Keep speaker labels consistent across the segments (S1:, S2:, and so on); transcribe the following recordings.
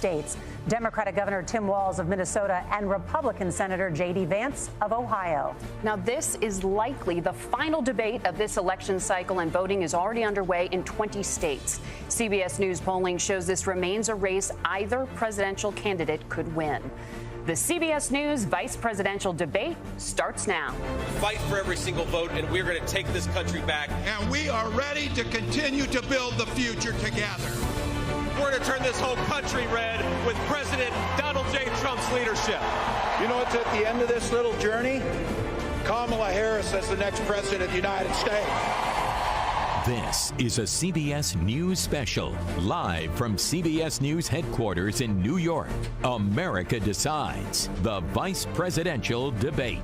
S1: states. Democratic Governor Tim Walz of Minnesota and Republican Senator J.D. Vance of Ohio.
S2: Now, this is likely the final debate of this election cycle, and voting is already underway in 20 states. CBS News polling shows this remains a race either presidential candidate could win. The CBS News Vice-Presidential Debate starts now.
S3: Fight for every single vote, and we're going to take this country back.
S4: And we are ready to continue to build the future together.
S3: We're going to turn this whole country red with President Donald J. Trump's leadership.
S5: You know what's at the end of this little journey? Kamala Harris as the next president of the United States.
S6: This is a CBS News special, live from CBS News headquarters in New York. America Decides, the Vice Presidential Debate.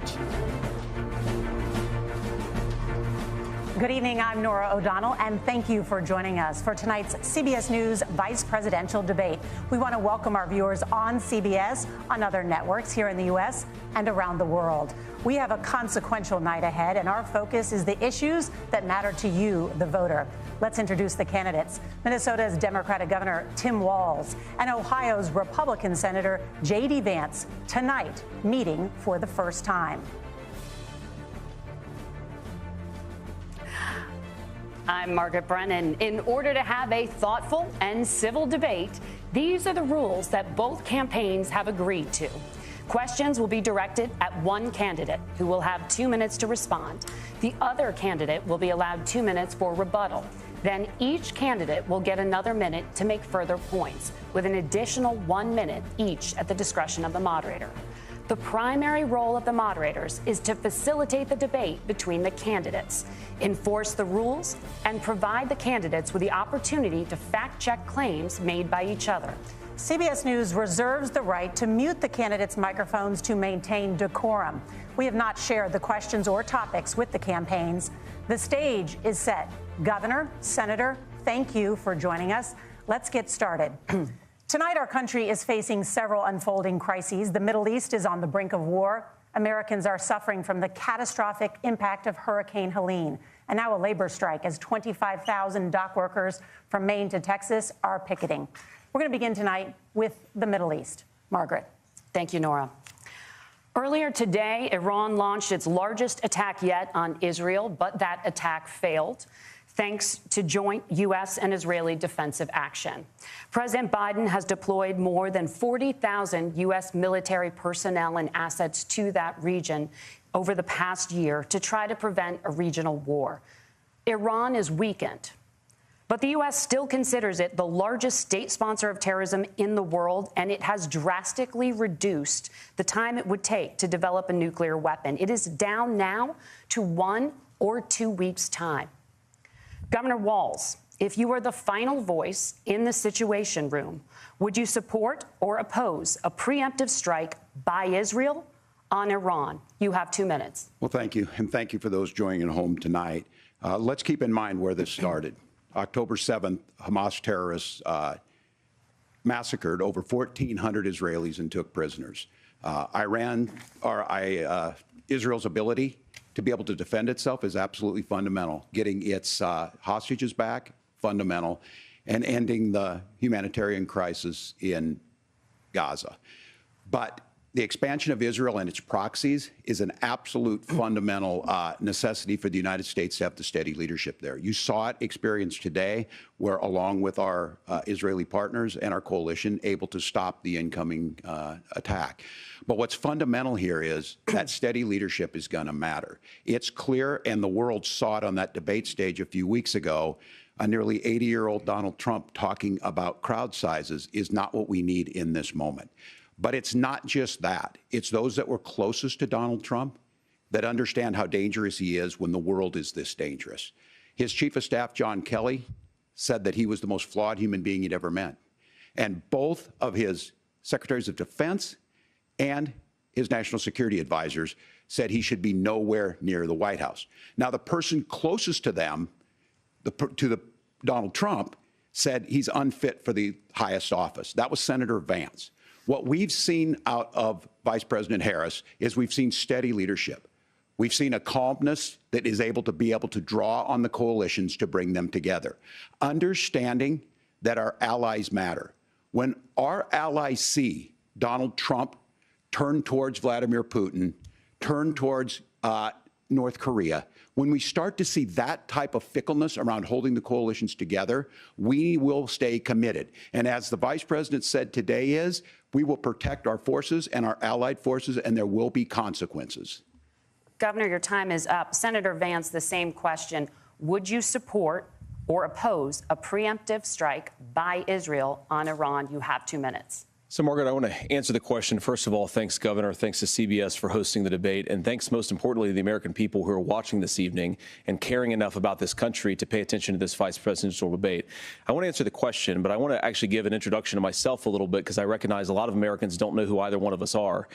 S1: Good evening, I'm Norah O'Donnell, and thank you for joining us for tonight's CBS News Vice Presidential Debate. We want to welcome our viewers on CBS, on other networks here in the U.S. and around the world. We have a consequential night ahead, and our focus is the issues that matter to you, the voter. Let's introduce the candidates. Minnesota's Democratic Governor Tim Walz and Ohio's Republican Senator J.D. Vance tonight meeting for the first time.
S2: I'm Margaret Brennan. In order to have a thoughtful and civil debate, these are the rules that both campaigns have agreed to. Questions will be directed at one candidate, who will have 2 minutes to respond. The other candidate will be allowed 2 minutes for rebuttal. Then each candidate will get another minute to make further points, with an additional 1 minute each at the discretion of the moderator. The primary role of the moderators is to facilitate the debate between the candidates, enforce the rules, and provide the candidates with the opportunity to fact-check claims made by each other.
S1: CBS News reserves the right to mute the candidates' microphones to maintain decorum. We have not shared the questions or topics with the campaigns. The stage is set. Governor, Senator, thank you for joining us. Let's get started. Tonight, our country is facing several unfolding crises. The Middle East is on the brink of war. Americans are suffering from the catastrophic impact of Hurricane Helene. And now a labor strike as 25,000 dock workers from Maine to Texas are picketing. We're going to begin tonight with the Middle East. Margaret.
S2: Thank you, Norah. Earlier today, Iran launched its largest attack yet on Israel, but that attack failed, thanks to joint U.S. and Israeli defensive action. President Biden has deployed more than 40,000 U.S. military personnel and assets to that region over the past year to try to prevent a regional war. Iran is weakened, but the U.S. still considers it the largest state sponsor of terrorism in the world, and it has drastically reduced the time it would take to develop a nuclear weapon. It is down now to 1 or 2 weeks' time. Governor Walz, if you were the final voice in the Situation Room, would you support or oppose a preemptive strike by Israel on Iran? You have 2 minutes.
S5: Well, thank you. And thank you for those joining at home tonight. Let's keep in mind where this started. October 7th, Hamas terrorists massacred over 1,400 Israelis and took prisoners. Israel's ability to be able to defend itself is absolutely fundamental. Getting its hostages back, fundamental, and ending the humanitarian crisis in Gaza. But the expansion of Israel and its proxies is an absolute fundamental necessity for the United States to have the steady leadership there. You saw it experienced today, where along with our Israeli partners and our coalition, able to stop the incoming attack. But what's fundamental here is that steady leadership is going to matter. It's clear, and the world saw it on that debate stage a few weeks ago, a nearly 80-year-old Donald Trump talking about crowd sizes is not what we need in this moment. But it's not just that. It's those that were closest to Donald Trump that understand how dangerous he is when the world is this dangerous. His chief of staff, John Kelly, said that he was the most flawed human being he'd ever met. And both of his secretaries of defense and his national security advisors said he should be nowhere near the White House. Now, the person closest to them, Donald Trump, said he's unfit for the highest office. That was Senator Vance. What we've seen out of Vice President Harris is we've seen steady leadership. We've seen a calmness that is able to draw on the coalitions to bring them together. Understanding that our allies matter. when our allies see Donald Trump turn towards Vladimir Putin, turn towards North Korea, when we start to see that type of fickleness around holding the coalitions together, we will stay committed. And as the Vice President said today we will protect our forces and our allied forces, and there will be consequences.
S2: Governor, your time is up. Senator Vance, the same question. Would you support or oppose a preemptive strike by Israel on Iran? You have 2 minutes.
S7: So, Margaret, I want to answer the question. First of all, thanks, Governor. Thanks to CBS for hosting the debate. And thanks, most importantly, to the American people who are watching this evening and caring enough about this country to pay attention to this vice presidential debate. I want to answer the question, but I want to actually give an introduction to myself a little bit because I recognize a lot of Americans don't know who either one of us are.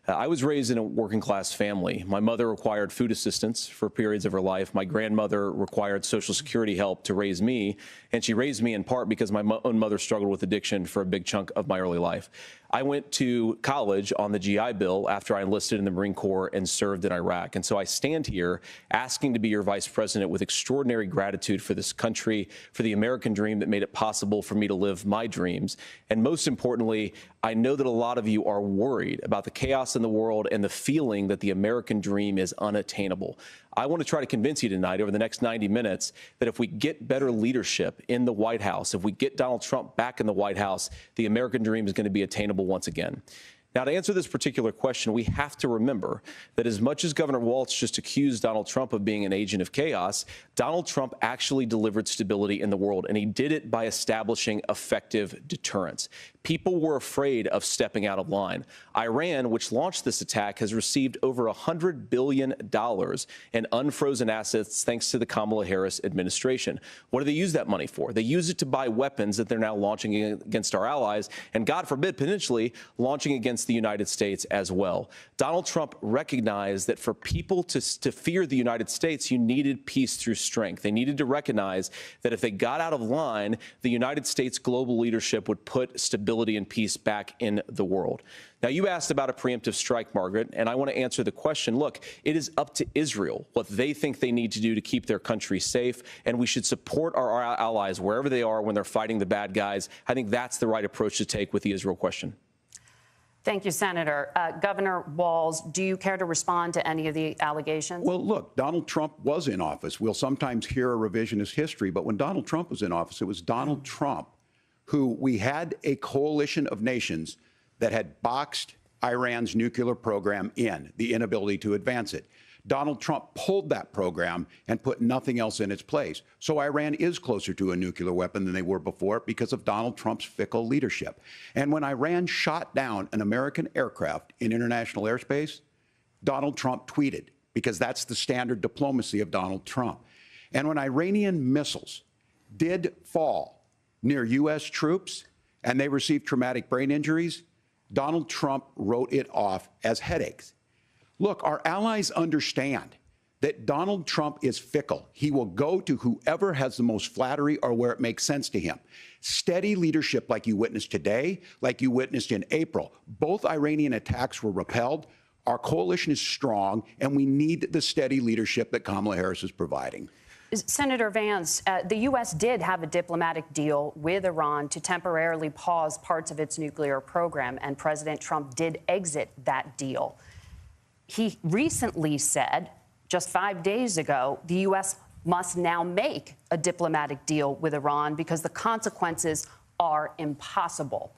S7: I was raised in a working class family. My mother required food assistance for periods of her life. My grandmother required Social Security help to raise me, and she raised me in part because my own mother struggled with addiction for a big chunk of my early life. I went to college on the GI Bill after I enlisted in the Marine Corps and served in Iraq. And so I stand here asking to be your vice president with extraordinary gratitude for this country, for the American dream that made it possible for me to live my dreams. And most importantly, I know that a lot of you are worried about the chaos in the world and the feeling that the American dream is unattainable. I want to try to convince you tonight over the next 90 minutes that if we get better leadership in the White House, if we get Donald Trump back in the White House, the American dream is going to be attainable once again. Now, to answer this particular question, we have to remember that as much as Governor Walz just accused Donald Trump of being an agent of chaos, Donald Trump actually delivered stability in the world, and he did it by establishing effective deterrence. People were afraid of stepping out of line. Iran, which launched this attack, has received over $100 billion in unfrozen assets thanks to the Kamala Harris administration. What do they use that money for? They use it to buy weapons that they're now launching against our allies, and God forbid, potentially launching against the United States as well. Donald Trump recognized that for people to fear the United States, you needed peace through strength. They needed to recognize that if they got out of line, the United States global leadership would put stability and peace back in the world. Now, you asked about a preemptive strike, Margaret, and I want to answer the question. Look, it is up to Israel what they think they need to do to keep their country safe, and we should support our allies wherever they are when they're fighting the bad guys. I think that's the right approach to take with the Israel question.
S2: Thank you, Senator. Governor Walz, do you care to respond to any of the allegations?
S5: Well, look, Donald Trump was in office. We'll sometimes hear a revisionist history, but when Donald Trump was in office, it was Donald Trump who we had a coalition of nations that had boxed Iran's nuclear program in, the inability to advance it. Donald Trump pulled that program and put nothing else in its place. So Iran is closer to a nuclear weapon than they were before because of Donald Trump's fickle leadership. And when Iran shot down an American aircraft in international airspace, Donald Trump tweeted, because that's the standard diplomacy of Donald Trump. And when Iranian missiles did fall near U.S. troops and they received traumatic brain injuries, Donald Trump wrote it off as headaches. Look, our allies understand that Donald Trump is fickle. He will go to whoever has the most flattery or where it makes sense to him. Steady leadership like you witnessed today, like you witnessed in April. Both Iranian attacks were repelled. Our coalition is strong, and we need the steady leadership that Kamala Harris is providing.
S2: Senator Vance, the U.S. did have a diplomatic deal with Iran to temporarily pause parts of its nuclear program, and President Trump did exit that deal. He recently said, just 5 days ago, the U.S. must now make a diplomatic deal with Iran because the consequences are impossible.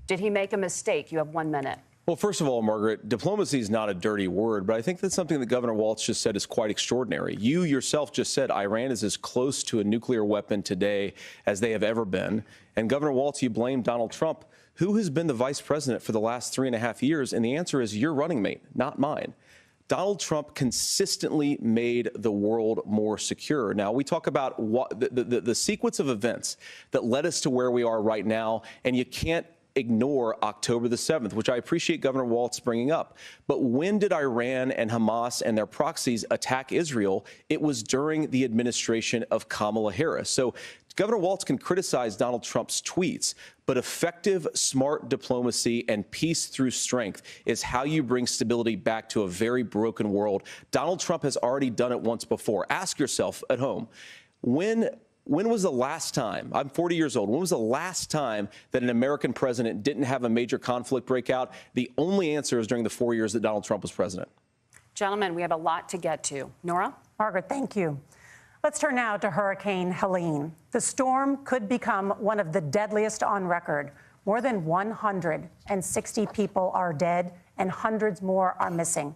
S2: Did he make a mistake? You have 1 minute.
S7: Well, first of all, Margaret, diplomacy is not a dirty word, but I think that's something that Governor Walz just said is quite extraordinary. You yourself just said Iran is as close to a nuclear weapon today as they have ever been. And Governor Walz, you blame Donald Trump. Who has been the vice president for the last 3.5 years? And the answer is your running mate, not mine. Donald Trump consistently made the world more secure. Now, we talk about the sequence of events that led us to where we are right now, and you can't ignore October the 7th, which I appreciate Governor Walz bringing up. But when did Iran and Hamas and their proxies attack Israel? It was during the administration of Kamala Harris. So Governor Walz can criticize Donald Trump's tweets, but effective, smart diplomacy and peace through strength is how you bring stability back to a very broken world. Donald Trump has already done it once before. Ask yourself at home, when when was the last time, I'm 40 years old, when was the last time that an American president didn't have a major conflict break out? The only answer is during the 4 years that Donald Trump was president.
S2: Gentlemen, we have a lot to get to. Nora?
S1: Margaret, thank you. Let's turn now to Hurricane Helene. The storm could become one of the deadliest on record. More than 160 people are dead and hundreds more are missing.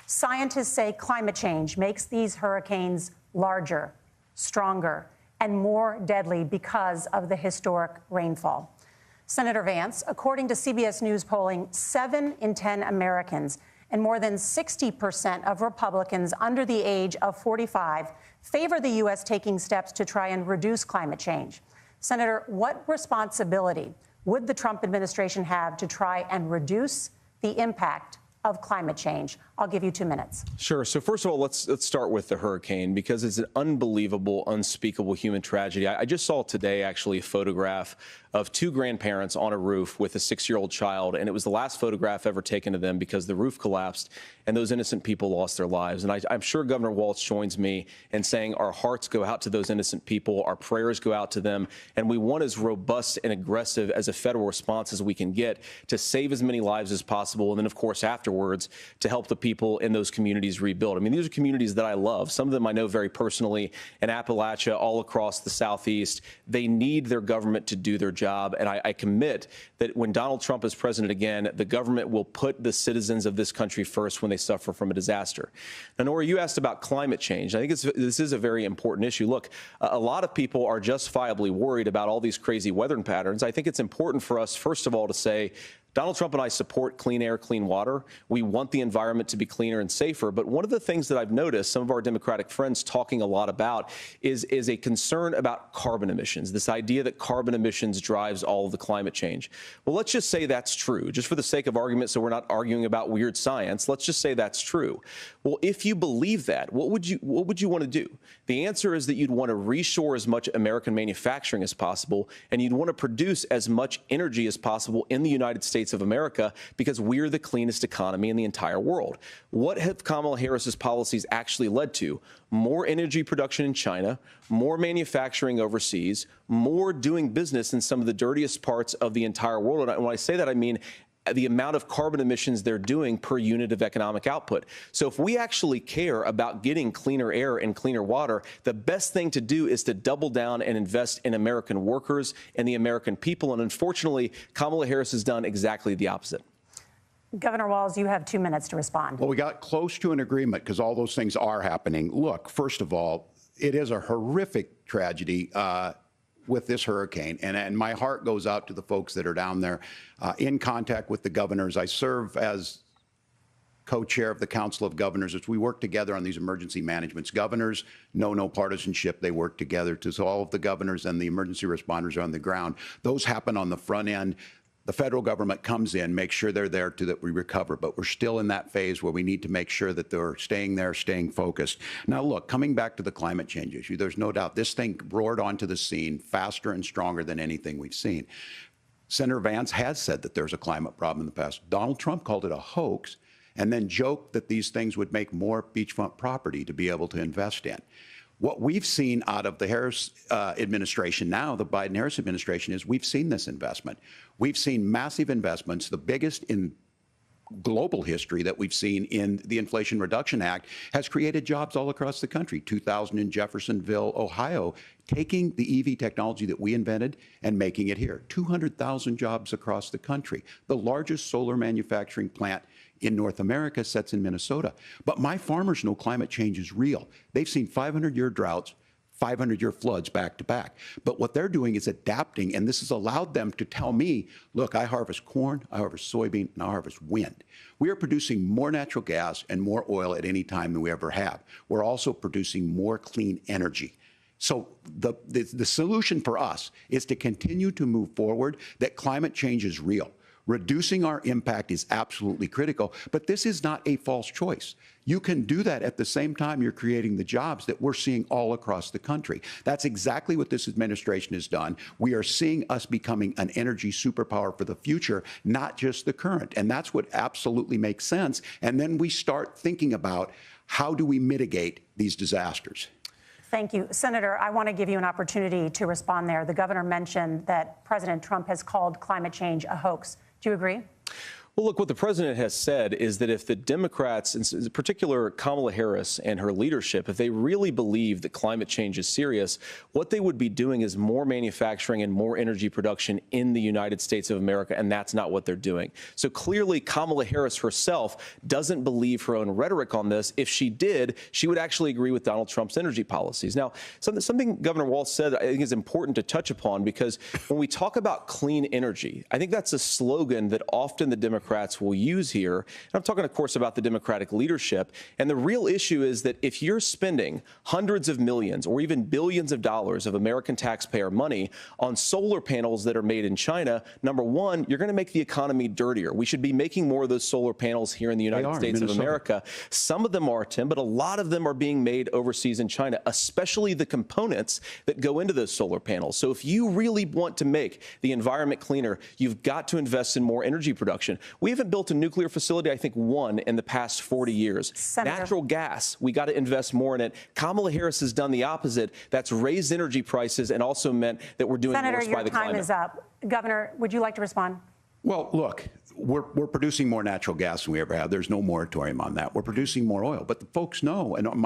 S1: Scientists say climate change makes these hurricanes larger, stronger, and more deadly because of the historic rainfall. Senator Vance, according to CBS News polling, 7 in 10 Americans and more than 60% of Republicans under the age of 45 favor the U.S. taking steps to try and reduce climate change. Senator, what responsibility would the Trump administration have to try and reduce the impact of climate change? I'll give you 2 minutes.
S7: Sure. So first of all, let's start with the hurricane, because it's an unbelievable, unspeakable human tragedy. I just saw today, actually, a photograph of 2 grandparents on a roof with a 6-year-old child, and it was the last photograph ever taken of them because the roof collapsed and those innocent people lost their lives. And I'm sure Governor Walz joins me in saying our hearts go out to those innocent people, our prayers go out to them, and we want as robust and aggressive as a federal response as we can get to save as many lives as possible, and then, of course, afterwards, to help the people in those communities rebuild. I mean, these are communities that I love. Some of them I know very personally in Appalachia, all across the Southeast. They need their government to do their job, and I commit that when Donald Trump is president again, the government will put the citizens of this country first when they suffer from a disaster. Now, Nora, you asked about climate change. I think this is a very important issue. Look, a lot of people are justifiably worried about all these crazy weather patterns. I think it's important for us, first of all, to say Donald Trump and I support clean air, clean water. We want the environment to be cleaner and safer. But one of the things that I've noticed some of our Democratic friends talking a lot about is a concern about carbon emissions, this idea that carbon emissions drives all of the climate change. Well, let's just say that's true, just for the sake of argument, so we're not arguing about weird science. Let's just say that's true. Well, if you believe that, what would you want to do? The answer is that you'd want to reshore as much American manufacturing as possible, and you'd want to produce as much energy as possible in the United States of America, because we're the cleanest economy in the entire world. What have Kamala Harris's policies actually led to? More energy production in China, more manufacturing overseas, more doing business in some of the dirtiest parts of the entire world. And when I say that, I mean the amount of carbon emissions they're doing per unit of economic output. So if we actually care about getting cleaner air and cleaner water, the best thing to do is to double down and invest in American workers and the American people. And unfortunately, Kamala Harris has done exactly the opposite.
S1: Governor Walz, you have 2 minutes to respond.
S5: Well, we got close to an agreement because all those things are happening. Look, first of all, it is a horrific tragedy with this hurricane, and my heart goes out to the folks that are down there in contact with the governors. I serve as co-chair of the Council of Governors as we work together on these emergency managements. Governors know no partisanship. They work together. So all of the governors and the emergency responders are on the ground. Those happen on the front end. The federal government comes in, makes sure they're there to that we recover, but we're still in that phase where we need to make sure that they're staying there, staying focused. Now, look, coming back to the climate change issue, there's no doubt this thing roared onto the scene faster and stronger than anything we've seen. Senator Vance has said that there's a climate problem in the past. Donald Trump called it a hoax and then joked that these things would make more beachfront property to be able to invest in. What we've seen out of the Harris administration now, the Biden-Harris administration, is we've seen this investment. We've seen massive investments, the biggest in global history that we've seen in the Inflation Reduction Act, has created jobs all across the country. 2,000 in Jeffersonville, Ohio, taking the EV technology that we invented and making it here. 200,000 jobs across the country. The largest solar manufacturing plant in North America sits in Minnesota. But my farmers know climate change is real. They've seen 500-year droughts, 500-year floods back to back. But what they're doing is adapting, and this has allowed them to tell me, look, I harvest corn, I harvest soybean, and I harvest wind. We are producing more natural gas and more oil at any time than we ever have. We're also producing more clean energy. So the solution for us is to continue to move forward, that climate change is real. Reducing our impact is absolutely critical, but this is not a false choice. You can do that at the same time you're creating the jobs that we're seeing all across the country. That's exactly what this administration has done. We are seeing us becoming an energy superpower for the future, not just the current. And that's what absolutely makes sense. And then we start thinking about how do we mitigate these disasters.
S1: Thank you. Senator, I want to give you an opportunity to respond there. The governor mentioned that President Trump has called climate change a hoax. Do you agree?
S7: Well, look, what the president has said is that if the Democrats, in particular Kamala Harris and her leadership, if they really believe that climate change is serious, what they would be doing is more manufacturing and more energy production in the United States of America, and that's not what they're doing. So clearly, Kamala Harris herself doesn't believe her own rhetoric on this. If she did, she would actually agree with Donald Trump's energy policies. Now, something Governor Walz said I think is important to touch upon, because when we talk about clean energy, I think that's a slogan that often the Democrats will use here. And I'm talking, of course, about the Democratic leadership. And the real issue is that if you're spending hundreds of millions or even billions of dollars of American taxpayer money on solar panels that are made in China, number one, you're going to make the economy dirtier. We should be making more of those solar panels here in the United States of America. Some of them are, Tim, but a lot of them are being made overseas in China, especially the components that go into those solar panels. So if you really want to make the environment cleaner, you've got to invest in more energy production. We haven't built a nuclear facility, I think, one in the past 40 years.
S1: Senator.
S7: Natural gas, we got to invest more in it. Kamala Harris has done the opposite. That's raised energy prices and also meant that we're doing worse by the climate.
S1: Senator, your time is up. Governor, would you like to respond?
S5: Well, look, we're producing more natural gas than we ever have. There's no moratorium on that. We're producing more oil. But the folks know, and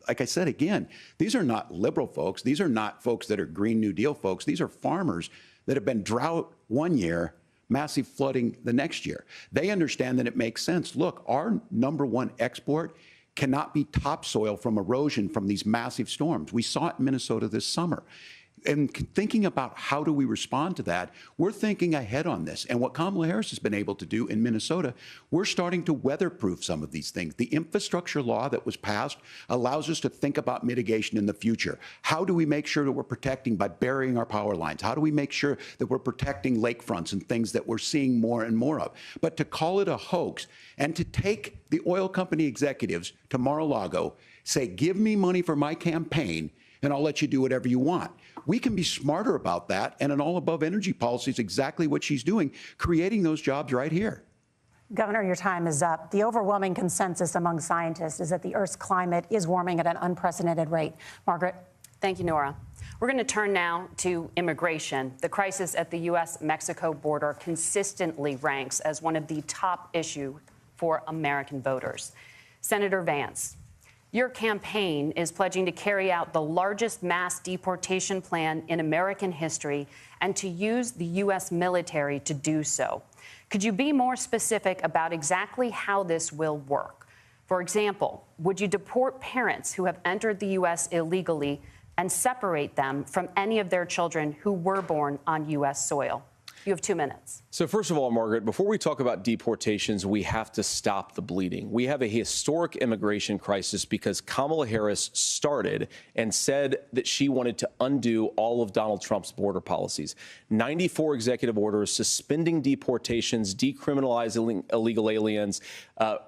S5: like I said again, these are not liberal folks. These are not folks that are Green New Deal folks. These are farmers that have been drought one year, massive flooding the next year. They understand that it makes sense. Look, our #1 export cannot be topsoil from erosion from these massive storms. We saw it in Minnesota this summer. And thinking about how do we respond to that, we're thinking ahead on this. And what Kamala Harris has been able to do in Minnesota, we're starting to weatherproof some of these things. The infrastructure law that was passed allows us to think about mitigation in the future. How do we make sure that we're protecting by burying our power lines? How do we make sure that we're protecting lakefronts and things that we're seeing more and more of? But to call it a hoax and to take the oil company executives to Mar-a-Lago, say, give me money for my campaign, and I'll let you do whatever you want. We can be smarter about that, and an all-above energy policy is exactly what she's doing, creating those jobs right here.
S1: Governor, your time is up. The overwhelming consensus among scientists is that the Earth's climate is warming at an unprecedented rate. Margaret?
S2: Thank you, Nora. We're going to turn now to immigration. The crisis at the U.S.-Mexico border consistently ranks as one of the top issues for American voters. Senator Vance, your campaign is pledging to carry out the largest mass deportation plan in American history and to use the U.S. military to do so. Could you be more specific about exactly how this will work? For example, would you deport parents who have entered the U.S. illegally and separate them from any of their children who were born on U.S. soil? You have 2 minutes.
S7: So first of all, Margaret, before we talk about deportations, we have to stop the bleeding. We have a historic immigration crisis because Kamala Harris started and said that she wanted to undo all of Donald Trump's border policies. 94 executive orders suspending deportations, decriminalizing illegal aliens,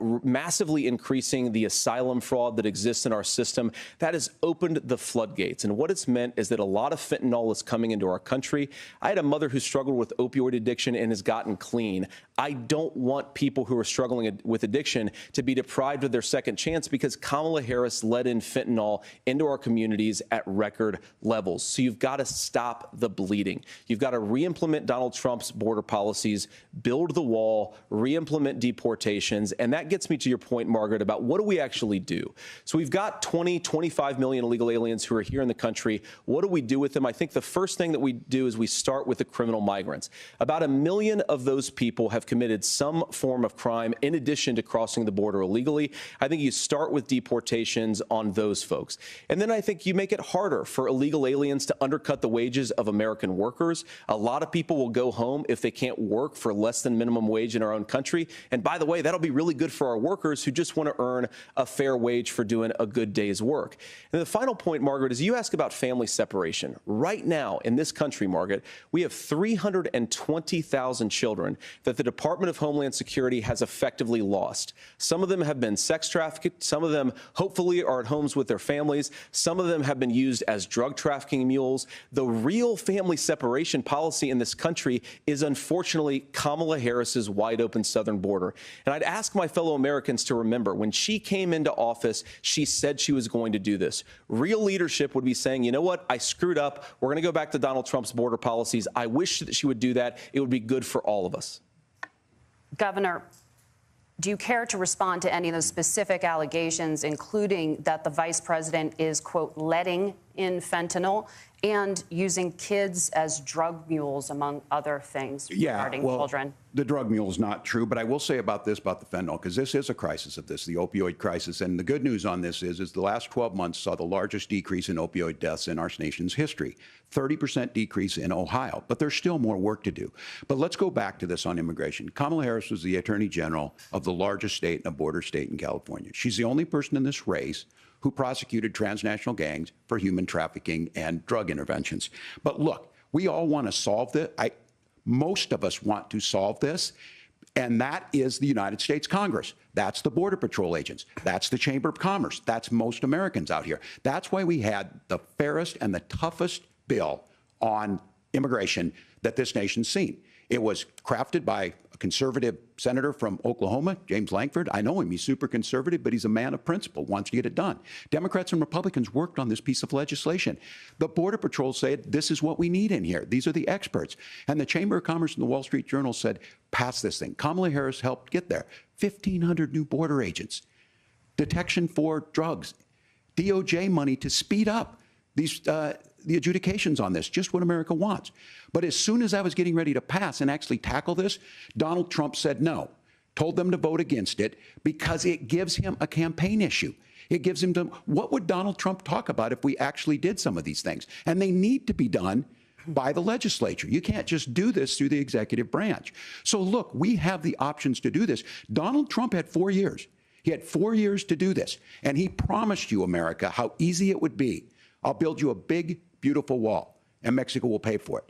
S7: massively increasing the asylum fraud that exists in our system. That has opened the floodgates. And what it's meant is that a lot of fentanyl is coming into our country. I had a mother who struggled with opioid addiction and has gotten clean. I don't want people who are struggling with addiction to be deprived of their second chance because Kamala Harris let in fentanyl into our communities at record levels. So you've got to stop the bleeding. You've got to re-implement Donald Trump's border policies, build the wall, re-implement deportations. And that gets me to your point, Margaret, about what do we actually do? So we've got 25 million illegal aliens who are here in the country. What do we do with them? I think the first thing that we do is we start with the criminal migrants. About 1 million of those people have committed some form of crime in addition to crossing the border illegally. I think you start with deportations on those folks. And then I think you make it harder for illegal aliens to undercut the wages of American workers. A lot of people will go home if they can't work for less than minimum wage in our own country. And by the way, that'll be really good for our workers who just want to earn a fair wage for doing a good day's work. And the final point, Margaret, is you ask about family separation. Right now in this country, Margaret, we have 320,000 2,000 children that the Department of Homeland Security has effectively lost. Some of them have been sex trafficked. Some of them hopefully are at homes with their families. Some of them have been used as drug trafficking mules. The real family separation policy in this country is unfortunately Kamala Harris's wide open southern border. And I'd ask my fellow Americans to remember, when she came into office, she said she was going to do this. Real leadership would be saying, you know what, I screwed up. We're going to go back to Donald Trump's border policies. I wish that she would do that. It would be good for all of us.
S2: Governor, do you care to respond to any of those specific allegations, including that the vice president is, quote, letting in fentanyl and using kids as drug mules, among other things, regarding children?
S5: The drug mule is not true, but I will say about this, about the fentanyl, because this is a crisis of this, the opioid crisis. And the good news on this is the last 12 months saw the largest decrease in opioid deaths in our nation's history, 30% decrease in Ohio. But there's still more work to do. But let's go back to this on immigration. Kamala Harris was the Attorney General of the largest state and a border state in California. She's the only person in this race who prosecuted transnational gangs for human trafficking and drug interventions. But look, we all want to solve this. Most of us want to solve this, and that is the United States Congress. That's the Border Patrol agents. That's the Chamber of Commerce. That's most Americans out here. That's why we had the fairest and the toughest bill on immigration that this nation's seen. It was crafted by a conservative senator from Oklahoma, James Lankford. I know him. He's super conservative, but he's a man of principle, wants to get it done. Democrats and Republicans worked on this piece of legislation. The Border Patrol said, this is what we need in here. These are the experts. And the Chamber of Commerce and the Wall Street Journal said, pass this thing. Kamala Harris helped get there. 1,500 new border agents, detection for drugs, DOJ money to speed up these the adjudications on this, just what America wants. But as soon as I was getting ready to pass and actually tackle this, Donald Trump said no, told them to vote against it because it gives him a campaign issue. It gives him to, what would Donald Trump talk about if we actually did some of these things? And they need to be done by the legislature. You can't just do this through the executive branch. So look, we have the options to do this. Donald Trump had 4 years. He had 4 years to do this. And he promised you, America, how easy it would be. I'll build you a big, beautiful wall, and Mexico will pay for it.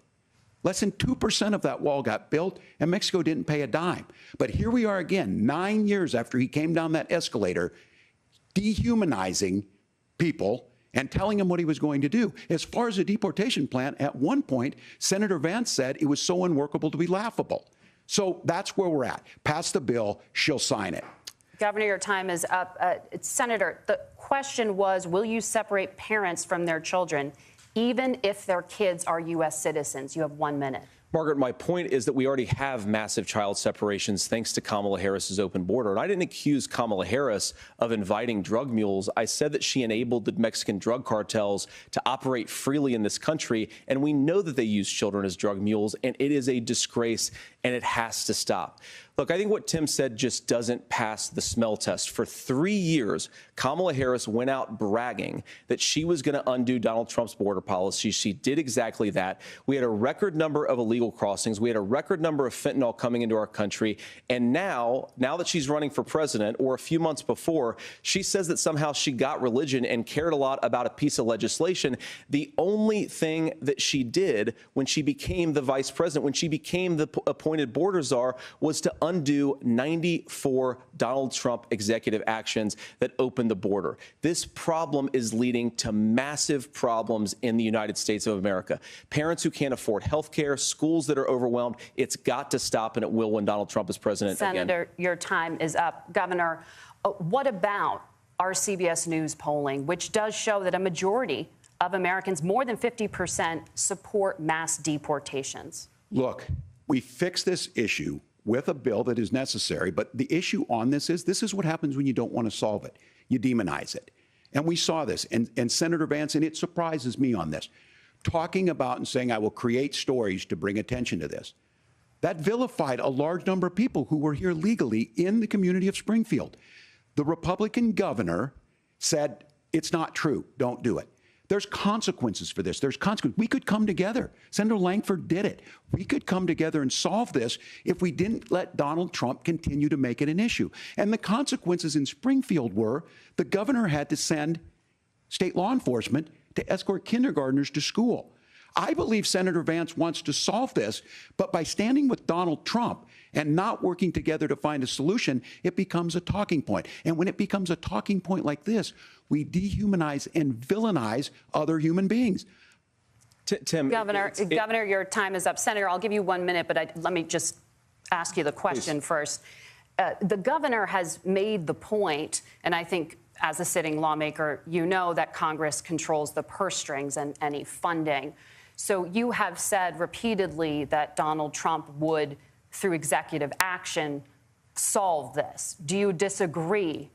S5: Less than 2% of that wall got built, and Mexico didn't pay a dime. But here we are again, 9 years after he came down that escalator, dehumanizing people and telling them what he was going to do. As far as the deportation plan, at one point, Senator Vance said it was so unworkable to be laughable. So that's where we're at. Pass the bill, she'll sign it.
S2: Governor, your time is up. Senator, the question was, will you separate parents from their children, even if their kids are U.S. citizens? You have 1 minute.
S7: Margaret, my point is that we already have massive child separations thanks to Kamala Harris's open border. And I didn't accuse Kamala Harris of inviting drug mules. I said that she enabled the Mexican drug cartels to operate freely in this country. And we know that they use children as drug mules, and it is a disgrace, and it has to stop. Look, I think what Tim said just doesn't pass the smell test. For 3 years, Kamala Harris went out bragging that she was going to undo Donald Trump's border policy. She did exactly that. We had a record number of illegal crossings. We had a record number of fentanyl coming into our country. And now that she's running for president, or a few months before, she says that somehow she got religion and cared a lot about a piece of legislation. The only thing that she did when she became the vice president, when she became the appointed border czar, was to undo 94 Donald Trump executive actions that opened the border. This problem is leading to massive problems in the United States of America. Parents who can't afford health care, schools that are overwhelmed. It's got to stop, and it will when Donald Trump is president again.
S2: Senator, your time is up. Governor, what about our CBS News polling, which does show that a majority of Americans, more than 50%, support mass deportations?
S5: Look, we fix this issue with a bill that is necessary, but the issue on this is what happens when you don't want to solve it. You demonize it. And we saw this, and Senator Vance, and it surprises me on this, talking about and saying, I will create stories to bring attention to this. That vilified a large number of people who were here legally in the community of Springfield. The Republican governor said, it's not true, don't do it. There's consequences for this. There's consequences. We could come together. Senator Lankford did it. We could come together and solve this if we didn't let Donald Trump continue to make it an issue. And the consequences in Springfield were the governor had to send state law enforcement to escort kindergartners to school. I believe Senator Vance wants to solve this, but by standing with Donald Trump and not working together to find a solution, it becomes a talking point. And when it becomes a talking point like this, we dehumanize and villainize other human beings.
S7: Tim,
S2: Governor, your time is up. Senator, I'll give you 1 minute, but let me just ask you the question first. The governor has made the point, and I think as a sitting lawmaker, you know that Congress controls the purse strings and any funding. So you have said repeatedly that Donald Trump would, through executive action, solve this. Do you disagree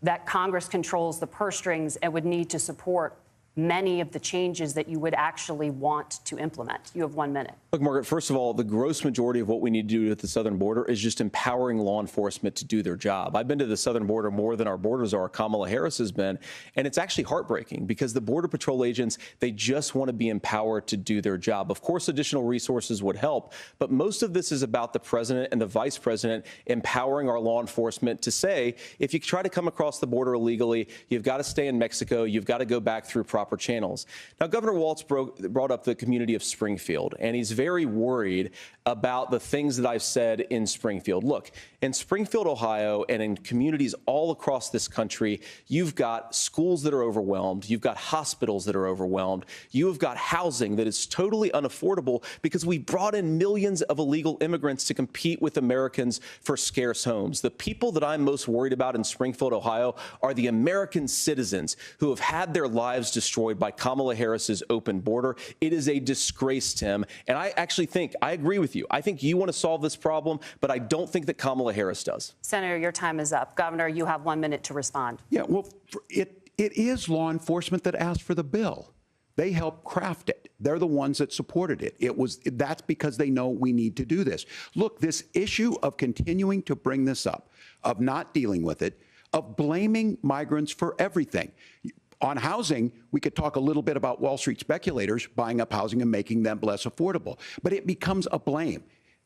S2: that Congress controls the purse strings and would need to support many of the changes that you would actually want to implement? You have 1 minute.
S7: Look, Margaret, first of all, the gross majority of what we need to do at the southern border is just empowering law enforcement to do their job. I've been to the southern border more than our borders are. Kamala Harris has been, and it's actually heartbreaking because the Border Patrol agents, they just want to be empowered to do their job. Of course, additional resources would help, but most of this is about the president and the vice president empowering our law enforcement to say, if you try to come across the border illegally, you've got to stay in Mexico, you've got to go back through proper channels. Now, Governor Walz brought up the community of Springfield, and he's very worried about the things that I've said in Springfield. Look, in Springfield, Ohio, and in communities all across this country, you've got schools that are overwhelmed. You've got hospitals that are overwhelmed. You have got housing that is totally unaffordable because we brought in millions of illegal immigrants to compete with Americans for scarce homes. The people that I'm most worried about in Springfield, Ohio, are the American citizens who have had their lives destroyed by Kamala Harris's open border. It is a disgrace, Tim. And I actually think, I agree with you. I think you want to solve this problem, but I don't think that Kamala Harris does.
S2: Senator, your time is up. Governor, you have 1 minute to respond.
S5: Yeah, well, it is law enforcement that asked for the bill. They helped craft it. They're the ones that supported it. That's because they know we need to do this. Look, this issue of continuing to bring this up, of not dealing with it, of blaming migrants for everything. On housing, we could talk a little bit about Wall Street speculators buying up housing and making them less affordable, but it becomes a blame.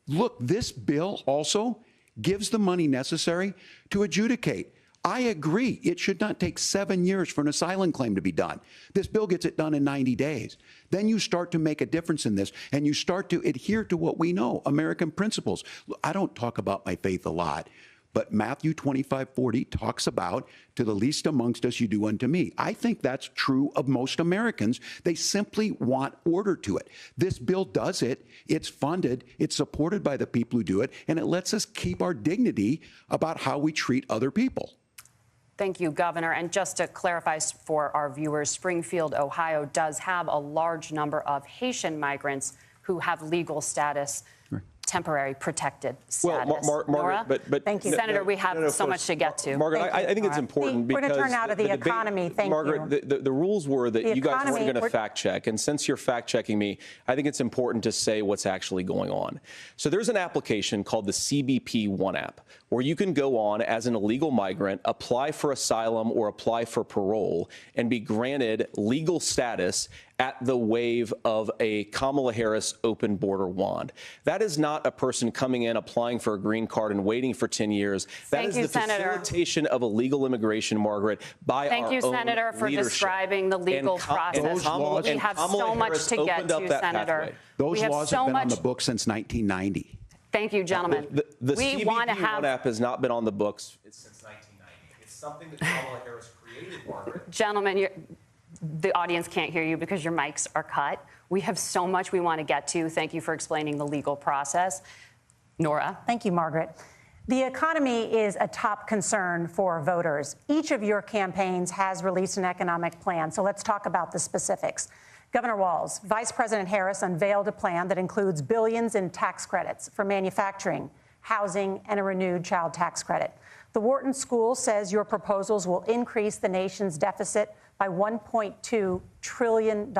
S5: Look, this bill also gives the money necessary to adjudicate. I agree. It should not take 7 years for an asylum claim to be done. This bill gets it done in 90 days. Then you start to make a difference in this, and you start to adhere to what we know, American principles. I don't talk about my faith a lot, but Matthew 25:40 talks about, to the least amongst us, you do unto me. I think that's true of most Americans. They simply want order to it. This bill does it. It's funded. It's supported by the people who do it. And it lets us keep our dignity about how we treat other people.
S2: Thank you, Governor. And just to clarify for our viewers, Springfield, Ohio does have a large number of Haitian migrants who have legal status. Temporary protected status.
S7: Well, Margaret, but
S2: thank you, Senator. We have so much to get to.
S7: Margaret, I think it's important because
S1: we're going to turn now to the economy. Thank you,
S7: Margaret. The rules were that you guys weren't going to fact check, and since you're fact checking me, I think it's important to say what's actually going on. So there's an application called the CBP One app, where you can go on as an illegal migrant, apply for asylum or apply for parole, and be granted legal status at the wave of a Kamala Harris open border wand. That is not a person coming in, applying for a green card and waiting for 10 years. That is the facilitation of illegal immigration, Margaret, by our own leadership.
S2: Thank you, Senator, for describing the legal process. We have so much to get to, Senator.
S5: Those laws have been on the books since 1990.
S2: Thank you, gentlemen.
S7: The CBP One app has not been on the books since 1990. It's something that Kamala Harris created, Margaret.
S2: Gentlemen, the audience can't hear you because your mics are cut. We have so much we want to get to. Thank you for explaining the legal process. Nora.
S1: Thank you, Margaret. The economy is a top concern for voters. Each of your campaigns has released an economic plan, so let's talk about the specifics. Governor Walz, Vice President Harris unveiled a plan that includes billions in tax credits for manufacturing, housing, and a renewed child tax credit. The Wharton School says your proposals will increase the nation's deficit by $1.2 trillion.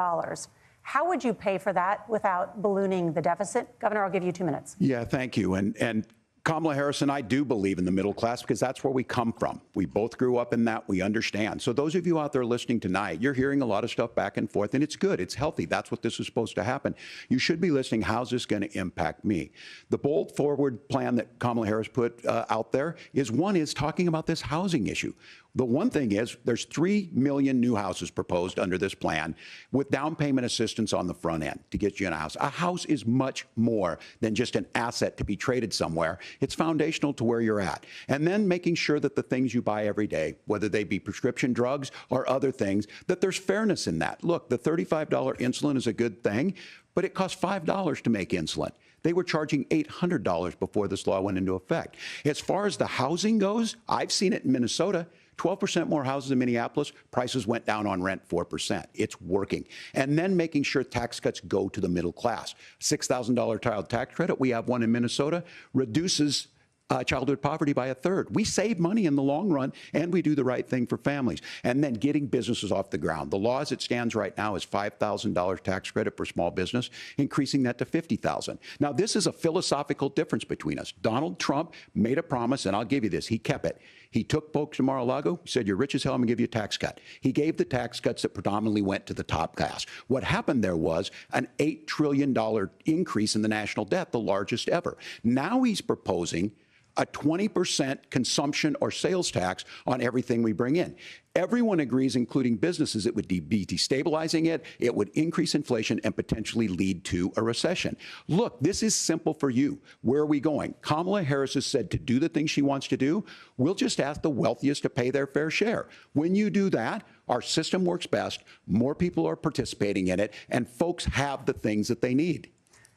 S1: How would you pay for that without ballooning the deficit? Governor, I'll give you 2 minutes.
S5: Yeah, thank you. And Kamala Harris and I do believe in the middle class because that's where we come from. We both grew up in that. We understand. So those of you out there listening tonight, you're hearing a lot of stuff back and forth, and it's good. It's healthy. That's what this is supposed to happen. You should be listening. How's this going to impact me? The bold forward plan that Kamala Harris put out there is talking about this housing issue. The one thing is there's 3 million new houses proposed under this plan with down payment assistance on the front end to get you in a house. A house is much more than just an asset to be traded somewhere. It's foundational to where you're at. And then making sure that the things you buy every day, whether they be prescription drugs or other things, that there's fairness in that. Look, the $35 insulin is a good thing, but it costs $5 to make insulin. They were charging $800 before this law went into effect. As far as the housing goes, I've seen it in Minnesota. 12% more houses in Minneapolis, prices went down on rent 4%. It's working. And then making sure tax cuts go to the middle class. $6,000 child tax credit, we have one in Minnesota, reduces childhood poverty by 1/3. We save money in the long run, and we do the right thing for families. And then getting businesses off the ground. The law as it stands right now is $5,000 tax credit for small business, increasing that to $50,000. Now, this is a philosophical difference between us. Donald Trump made a promise, and I'll give you this. He kept it. He took folks to Mar-a-Lago, said, you're rich as hell, I'm going to give you a tax cut. He gave the tax cuts that predominantly went to the top class. What happened there was an $8 trillion increase in the national debt, the largest ever. Now he's proposing a 20% consumption or sales tax on everything we bring in. Everyone agrees, including businesses, it would be destabilizing it, it would increase inflation and potentially lead to a recession. Look, this is simple for you. Where are we going? Kamala Harris has said to do the things she wants to do, we'll just ask the wealthiest to pay their fair share. When you do that, our system works best, more people are participating in it, and folks have the things that they need.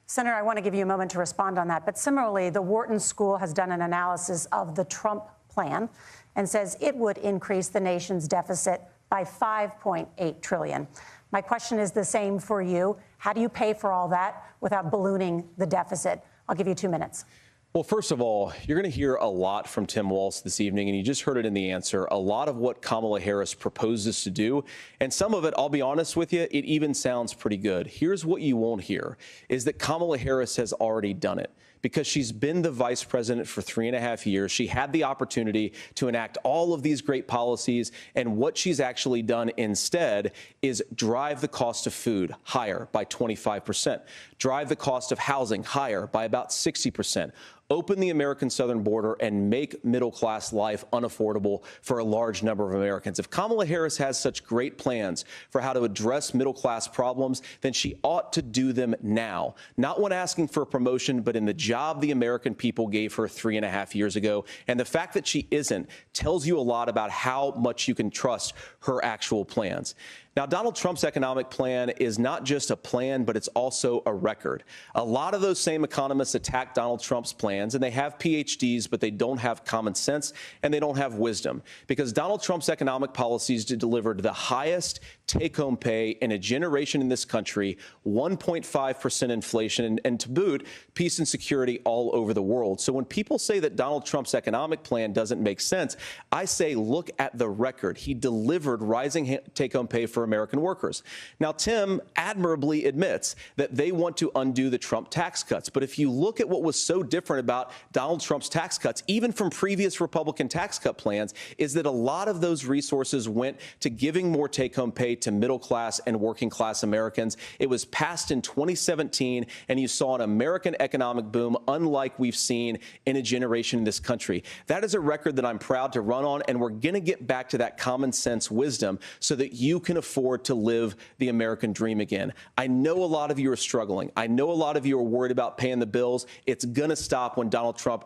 S1: Senator, I want to give you a moment to respond on that. But similarly, the Wharton School has done an analysis of the Trump plan and says it would increase the nation's deficit by $5.8 trillion. My question is the same for you. How do you pay for all that without ballooning the deficit? I'll give you 2 minutes.
S7: Well, first of all, you're going to hear a lot from Tim Walz this evening, and you just heard it in the answer, a lot of what Kamala Harris proposes to do. And some of it, I'll be honest with you, it even sounds pretty good. Here's what you won't hear, is that Kamala Harris has already done it. Because she's been the vice president for 3.5 years. She had the opportunity to enact all of these great policies. And what she's actually done instead is drive the cost of food higher by 25%, drive the cost of housing higher by about 60%. Open the American southern border and make middle-class life unaffordable for a large number of Americans. If Kamala Harris has such great plans for how to address middle-class problems, then she ought to do them now. Not when asking for a promotion, but in the job the American people gave her 3.5 years ago. And the fact that she isn't tells you a lot about how much you can trust her actual plans. Now, Donald Trump's economic plan is not just a plan, but it's also a record. A lot of those same economists attack Donald Trump's plans, and they have PhDs, but they don't have common sense and they don't have wisdom, because Donald Trump's economic policies delivered the highest take-home pay in a generation in this country, 1.5% inflation, and to boot, peace and security all over the world. So when people say that Donald Trump's economic plan doesn't make sense, I say look at the record. He delivered rising take-home pay for American workers. Now, Tim admirably admits that they want to undo the Trump tax cuts. But if you look at what was so different about Donald Trump's tax cuts, even from previous Republican tax cut plans, is that a lot of those resources went to giving more take-home pay to middle class and working class Americans. It was passed in 2017, and you saw an American economic boom unlike we've seen in a generation in this country. That is a record that I'm proud to run on, and we're going to get back to that common sense wisdom so that you can afford to live the American dream again. I know a lot of you are struggling. I know a lot of you are worried about paying the bills. It's going to stop when Donald Trump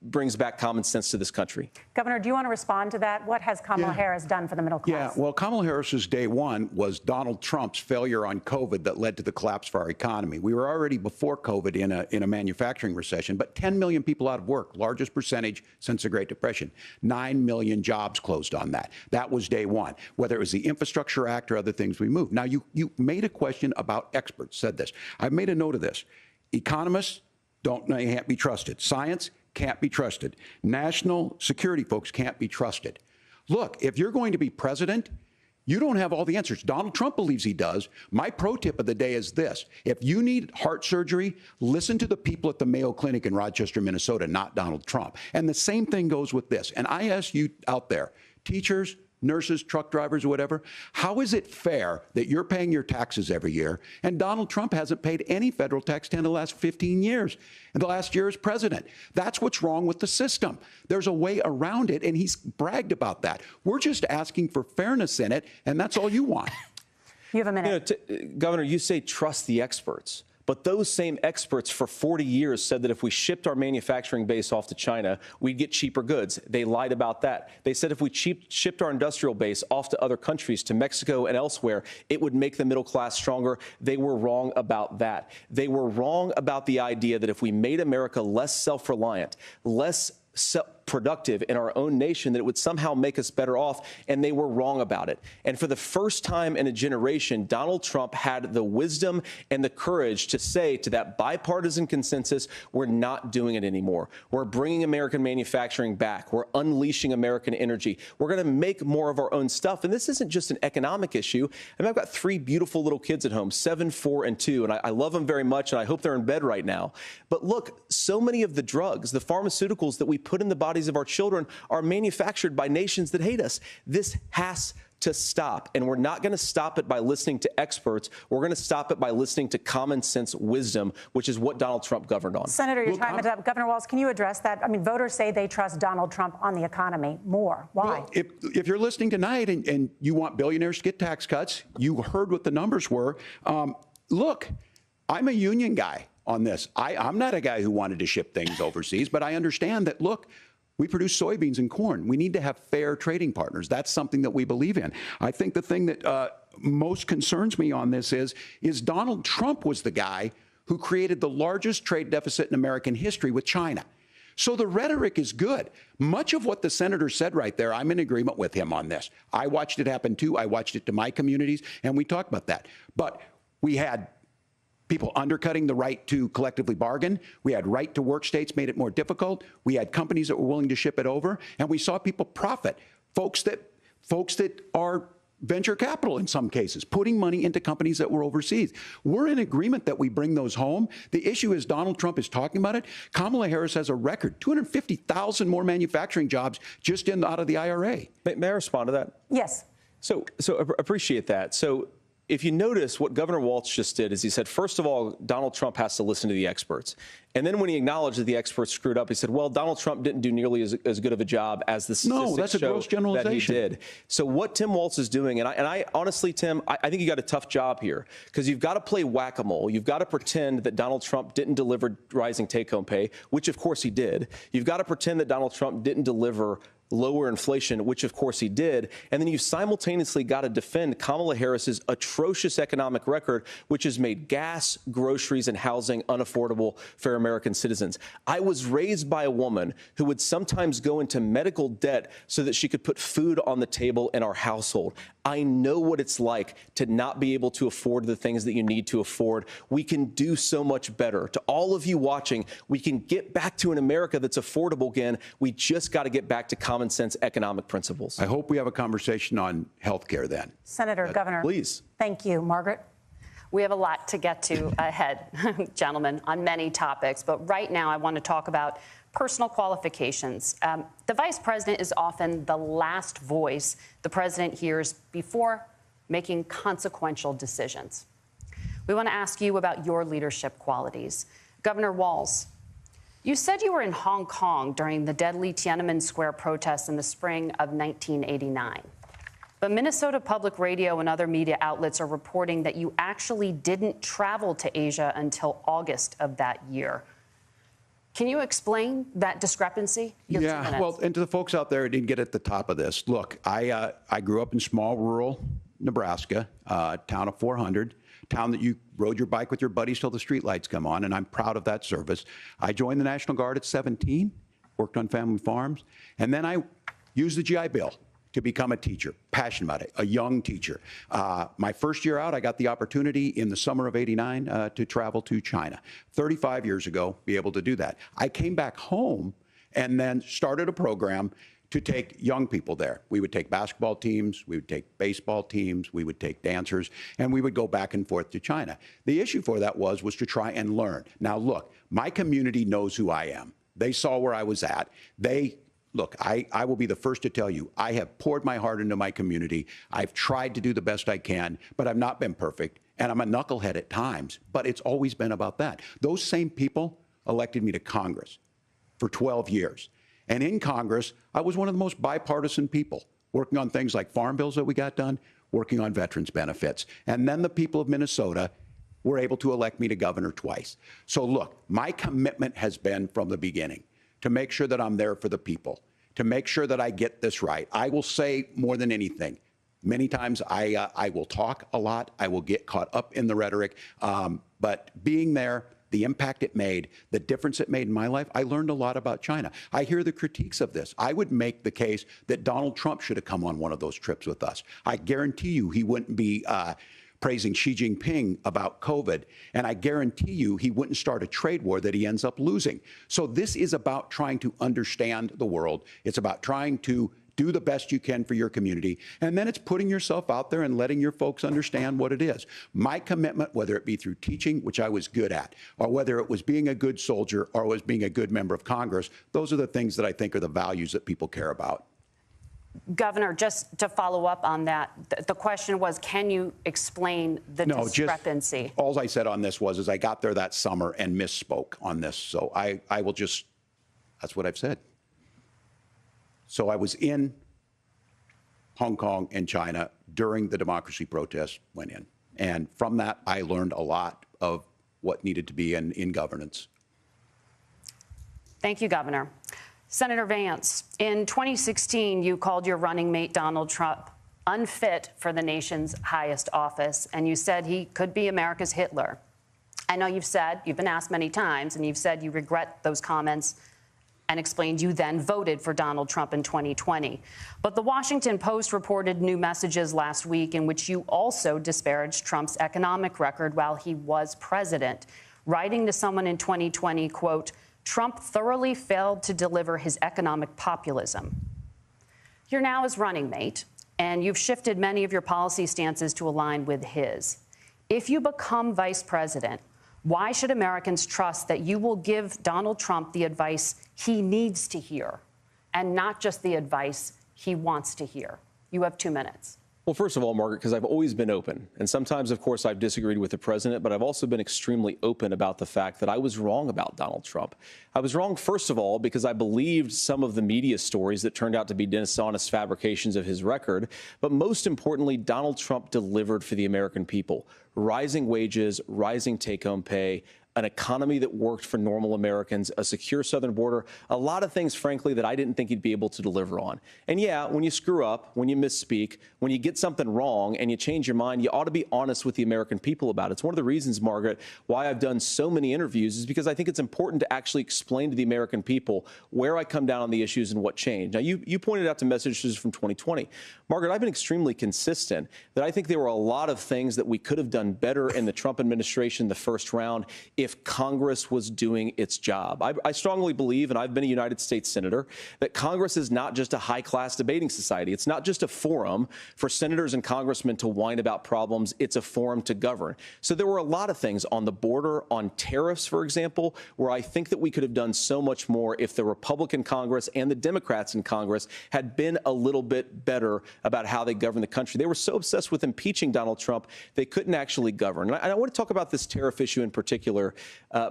S7: brings back common sense to this country.
S1: Governor, do you want to respond to that? What has Kamala Harris done for the middle class?
S5: Yeah, well, Kamala Harris's day one was Donald Trump's failure on COVID that led to the collapse of our economy. We were already before COVID in a manufacturing recession, but 10 million people out of work, largest percentage since the Great Depression. 9 million jobs closed on that. That was day one. Whether it was the Infrastructure Act or other things we moved. Now, you made a question about experts, said this. I've made a note of this. Economists can't be trusted. Science can't be trusted. National security folks can't be trusted. Look, if you're going to be president, You don't have all the answers. Donald Trump believes he does. My pro tip of the day is this. If you need heart surgery, listen to the people at the Mayo Clinic in Rochester, Minnesota, not Donald Trump. And the same thing goes with this. And I ask you out there, teachers, nurses, truck drivers, or whatever, how is it fair that you're paying your taxes every year and Donald Trump hasn't paid any federal tax in the last 15 years, and the last year as president? That's what's wrong with the system. There's a way around it, and he's bragged about that. We're just asking for fairness in it, and that's all you want.
S1: You have a minute.
S7: Governor, you say trust the experts. But those same experts for 40 years said that if we shipped our manufacturing base off to China, we'd get cheaper goods. They lied about that. They said if we shipped our industrial base off to other countries, to Mexico and elsewhere, it would make the middle class stronger. They were wrong about that. They were wrong about the idea that if we made America less self-reliant, less productive in our own nation, that it would somehow make us better off, and they were wrong about it. And for the first time in a generation, Donald Trump had the wisdom and the courage to say to that bipartisan consensus, we're not doing it anymore. We're bringing American manufacturing back. We're unleashing American energy. We're going to make more of our own stuff. And this isn't just an economic issue. I mean, I've got 3 beautiful little kids at home, 7, 4, and 2, and I love them very much, and I hope they're in bed right now. But look, so many of the drugs, the pharmaceuticals that we put in the bodies of our children are manufactured by nations that hate us. This has to stop, and we're not going to stop it by listening to experts. We're going to stop it by listening to common sense wisdom, which is what Donald Trump governed on.
S1: Senator, your time is up. Governor Walz, can you address that? I mean, voters say they trust Donald Trump on the economy more. Why?
S5: Well, if you're listening tonight and you want billionaires to get tax cuts, you heard what the numbers were. Look, I'm a union guy on this. I'm not a guy who wanted to ship things overseas, but I understand that, look, we produce soybeans and corn. We need to have fair trading partners. That's something that we believe in. I think the thing that most concerns me on this is Donald Trump was the guy who created the largest trade deficit in American history with China. So the rhetoric is good. Much of what the senator said right there, I'm in agreement with him on this. I watched it happen too. I watched it to my communities, and we talked about that. But we had people undercutting the right to collectively bargain. We had right to work states made it more difficult. We had companies that were willing to ship it over, and we saw people profit. Folks that are venture capital in some cases, putting money into companies that were overseas. We're in agreement that we bring those home. The issue is Donald Trump is talking about it. Kamala Harris has a record, 250,000 more manufacturing jobs just out of the IRA.
S7: May I respond to that?
S1: Yes.
S7: So appreciate that. So if you notice, what Governor Walz just did is he said, first of all, Donald Trump has to listen to the experts. And then when he acknowledged that the experts screwed up, he said, well, Donald Trump didn't do nearly as good of a job as the statistics show that he did. So what Tim Walz is doing, and I honestly, Tim, I think you got a tough job here, because you've got to play whack-a-mole. You've got to pretend that Donald Trump didn't deliver rising take-home pay, which of course he did. You've got to pretend that Donald Trump didn't deliver lower inflation, which of course he did. And then you simultaneously got to defend Kamala Harris's atrocious economic record, which has made gas, groceries, and housing unaffordable for American citizens. I was raised by a woman who would sometimes go into medical debt so that she could put food on the table in our household. I know what it's like to not be able to afford the things that you need to afford. We can do so much better. To all of you watching, we can get back to an America that's affordable again. We just got to get back to common sense economic principles.
S5: I hope we have a conversation on health care then.
S1: Senator, Governor.
S7: Please.
S1: Thank you. Margaret?
S2: We have a lot to get to ahead, gentlemen, on many topics. But right now, I want to talk about personal qualifications. The vice president is often the last voice the president hears before making consequential decisions. We want to ask you about your leadership qualities. Governor Walz, you said you were in Hong Kong during the deadly Tiananmen Square protests in the spring of 1989. But Minnesota Public Radio and other media outlets are reporting that you actually didn't travel to Asia until August of that year. Can you explain that discrepancy?
S5: Yeah, well, and to the folks out there who didn't get at the top of this, look, I grew up in small rural Nebraska, town of 400, town that you rode your bike with your buddies till the streetlights come on, and I'm proud of that service. I joined the National Guard at 17, worked on family farms, and then I used the GI Bill to become a teacher, passionate about it, a young teacher. My first year out, I got the opportunity in the summer of '89 to travel to China. 35 years ago, be able to do that. I came back home and then started a program to take young people there. We would take basketball teams, we would take baseball teams, we would take dancers, and we would go back and forth to China. The issue for that was to try and learn. Now, look, my community knows who I am. They saw where I was at. Look, I will be the first to tell you, I have poured my heart into my community. I've tried to do the best I can, but I've not been perfect. And I'm a knucklehead at times, but it's always been about that. Those same people elected me to Congress for 12 years. And in Congress, I was one of the most bipartisan people, working on things like farm bills that we got done, working on veterans benefits. And then the people of Minnesota were able to elect me to governor twice. So look, my commitment has been from the beginning to make sure that I'm there for the people, to make sure that I get this right. I will say more than anything, many times I will talk a lot. I will get caught up in the rhetoric. But being there, the impact it made, the difference it made in my life, I learned a lot about China. I hear the critiques of this. I would make the case that Donald Trump should have come on one of those trips with us. I guarantee you he wouldn't be praising Xi Jinping about COVID. And I guarantee you he wouldn't start a trade war that he ends up losing. So this is about trying to understand the world. It's about trying to do the best you can for your community. And then it's putting yourself out there and letting your folks understand what it is. My commitment, whether it be through teaching, which I was good at, or whether it was being a good soldier or was being a good member of Congress, those are the things that I think are the values that people care about.
S2: Governor, just to follow up on that, the question was, can you explain the discrepancy?
S5: All I said on this is I got there that summer and misspoke on this. So I will just, that's what I've said. So I was in Hong Kong and China during the democracy protests went in. And from that, I learned a lot of what needed to be in governance.
S2: Thank you, Governor. Senator Vance, in 2016, you called your running mate, Donald Trump, unfit for the nation's highest office, and you said he could be America's Hitler. I know you've been asked many times, and you've said you regret those comments and explained you then voted for Donald Trump in 2020. But the Washington Post reported new messages last week in which you also disparaged Trump's economic record while he was president, writing to someone in 2020, quote, Trump thoroughly failed to deliver his economic populism. You're now his running mate, and you've shifted many of your policy stances to align with his. If you become vice president, why should Americans trust that you will give Donald Trump the advice he needs to hear and not just the advice he wants to hear? You have 2 minutes.
S7: Well, first of all, Margaret, because I've always been open. And sometimes, of course, I've disagreed with the president, but I've also been extremely open about the fact that I was wrong about Donald Trump. I was wrong, first of all, because I believed some of the media stories that turned out to be dishonest fabrications of his record. But most importantly, Donald Trump delivered for the American people. Rising wages, rising take-home pay, an economy that worked for normal Americans, a secure southern border, a lot of things, frankly, that I didn't think he'd be able to deliver on. And yeah, when you screw up, when you misspeak, when you get something wrong and you change your mind, you ought to be honest with the American people about it. It's one of the reasons, Margaret, why I've done so many interviews is because I think it's important to actually explain to the American people where I come down on the issues and what changed. Now, you pointed out to messages from 2020. Margaret, I've been extremely consistent that I think there were a lot of things that we could have done better in the Trump administration the first round if Congress was doing its job. I strongly believe, and I've been a United States Senator, that Congress is not just a high-class debating society. It's not just a forum for senators and congressmen to whine about problems. It's a forum to govern. So there were a lot of things on the border, on tariffs, for example, where I think that we could have done so much more if the Republican Congress and the Democrats in Congress had been a little bit better about how they govern the country. They were so obsessed with impeaching Donald Trump, they couldn't actually govern. And I want to talk about this tariff issue in particular,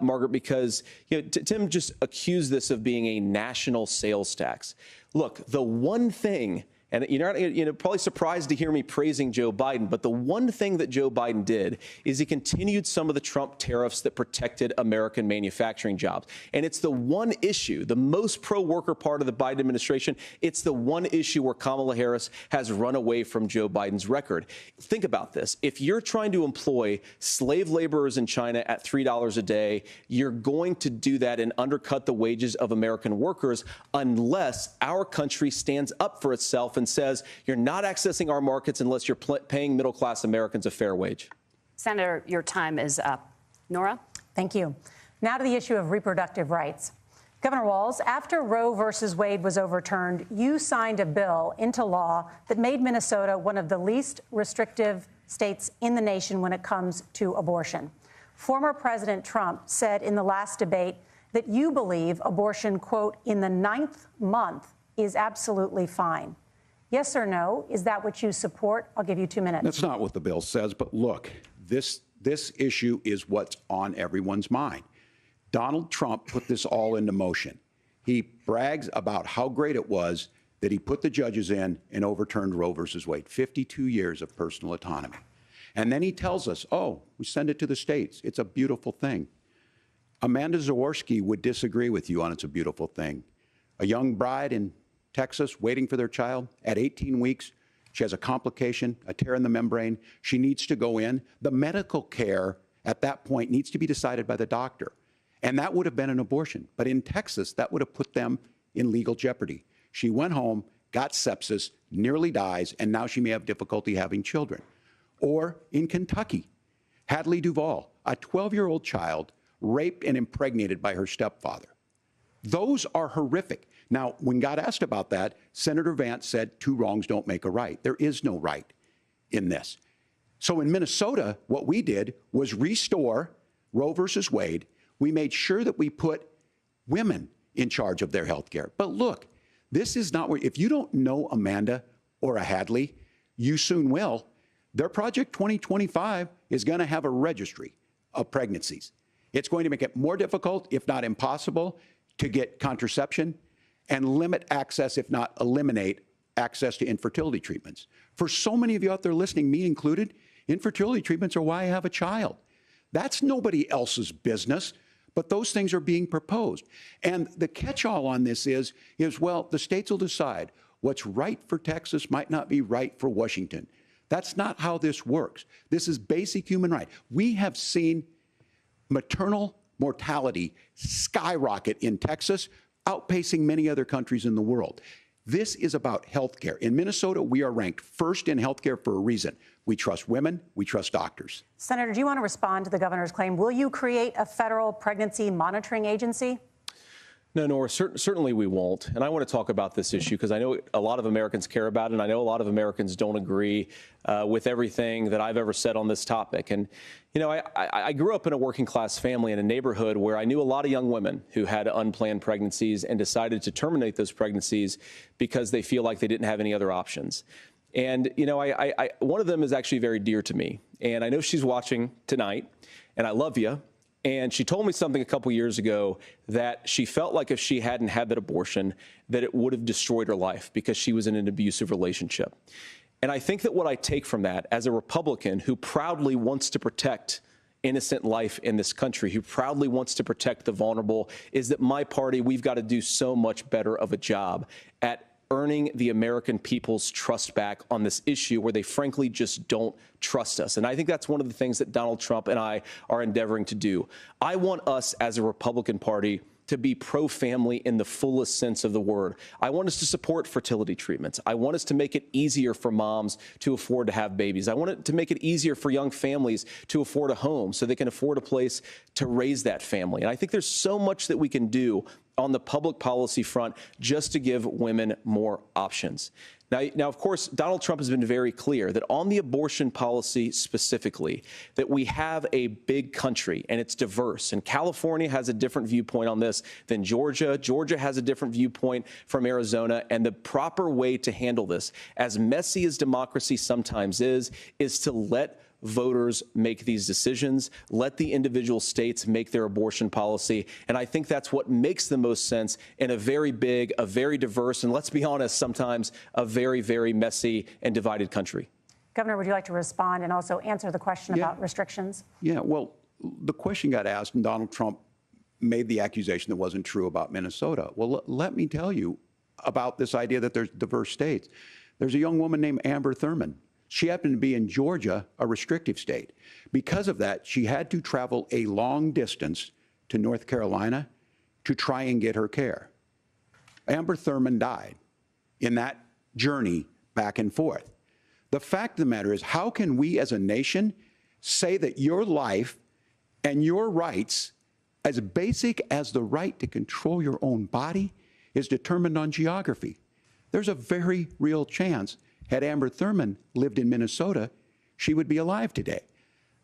S7: Margaret, because Tim just accused this of being a national sales tax. Look, the one thing, and you're probably surprised to hear me praising Joe Biden, but the one thing that Joe Biden did is he continued some of the Trump tariffs that protected American manufacturing jobs. And it's the one issue, the most pro-worker part of the Biden administration, it's the one issue where Kamala Harris has run away from Joe Biden's record. Think about this. If you're trying to employ slave laborers in China at $3 a day, you're going to do that and undercut the wages of American workers unless our country stands up for itself and says you're not accessing our markets unless you're paying middle-class Americans a fair wage.
S2: Senator, your time is up. Nora?
S1: Thank you. Now to the issue of reproductive rights. Governor Walz, after Roe versus Wade was overturned, you signed a bill into law that made Minnesota one of the least restrictive states in the nation when it comes to abortion. Former President Trump said in the last debate that you believe abortion, quote, in the 9th month is absolutely fine. Yes or no? Is that what you support? I'll give you 2 minutes.
S5: That's not what the bill says. But look, this issue is what's on everyone's mind. Donald Trump put this all into motion. He brags about how great it was that he put the judges in and overturned Roe versus Wade, 52 years of personal autonomy. And then he tells us, oh, we send it to the states. It's a beautiful thing. Amanda Zaworski would disagree with you on it's a beautiful thing. A young bride in Texas waiting for their child at 18 weeks. She has a complication, a tear in the membrane. She needs to go in. The medical care at that point needs to be decided by the doctor. And that would have been an abortion. But in Texas, that would have put them in legal jeopardy. She went home, got sepsis, nearly dies, and now she may have difficulty having children. Or in Kentucky, Hadley Duvall, a 12-year-old child raped and impregnated by her stepfather. Those are horrific. Now, when God asked about that, Senator Vance said 2 wrongs don't make a right. There is no right in this. So in Minnesota, what we did was restore Roe versus Wade. We made sure that we put women in charge of their health care. But look, this is not where, if you don't know Amanda or a Hadley, you soon will. Their Project 2025 is going to have a registry of pregnancies. It's going to make it more difficult, if not impossible, to get contraception and limit access, if not eliminate access to infertility treatments. For so many of you out there listening, me included, infertility treatments are why I have a child. That's nobody else's business, but those things are being proposed. And the catch-all on this is, well, the states will decide what's right for Texas might not be right for Washington. That's not how this works. This is basic human right. We have seen maternal mortality skyrocket in Texas, outpacing many other countries in the world. This is about health care. In Minnesota, we are ranked first in health care for a reason. We trust women. We trust doctors.
S1: Senator, do you want to respond to the governor's claim? Will you create a federal pregnancy monitoring agency?
S7: No, Nora, certainly we won't. And I want to talk about this issue because I know a lot of Americans care about it, and I know a lot of Americans don't agree with everything that I've ever said on this topic. And, you know, I grew up in a working class family in a neighborhood where I knew a lot of young women who had unplanned pregnancies and decided to terminate those pregnancies because they feel like they didn't have any other options. And, you know, one of them is actually very dear to me. And I know she's watching tonight, and I love you. And she told me something a couple years ago that she felt like if she hadn't had that abortion, that it would have destroyed her life because she was in an abusive relationship. And I think that what I take from that as a Republican who proudly wants to protect innocent life in this country, who proudly wants to protect the vulnerable, is that my party, we've got to do so much better of a job at earning the American people's trust back on this issue where they frankly just don't trust us. And I think that's one of the things that Donald Trump and I are endeavoring to do. I want us as a Republican Party to be pro-family in the fullest sense of the word. I want us to support fertility treatments. I want us to make it easier for moms to afford to have babies. I want it to make it easier for young families to afford a home so they can afford a place to raise that family. And I think there's so much that we can do on the public policy front just to give women more options. Now, of course, Donald Trump has been very clear that on the abortion policy specifically, that we have a big country and it's diverse. And California has a different viewpoint on this than Georgia. Georgia has a different viewpoint from Arizona. And the proper way to handle this, as messy as democracy sometimes is to let voters make these decisions, let the individual states make their abortion policy. And I think that's what makes the most sense in a very big, a very diverse, and let's be honest, sometimes a very, very messy and divided country.
S1: Governor, would you like to respond and also answer the question about restrictions?
S5: Yeah, well, the question got asked and Donald Trump made the accusation that wasn't true about Minnesota. Well, let me tell you about this idea that there's diverse states. There's a young woman named Amber Thurman. She happened to be in Georgia, a restrictive state. Because of that, she had to travel a long distance to North Carolina to try and get her care. Amber Thurman died in that journey back and forth. The fact of the matter is, how can we as a nation say that your life and your rights as basic as the right to control your own body is determined on geography. There's a very real chance, had Amber Thurman lived in Minnesota, she would be alive today.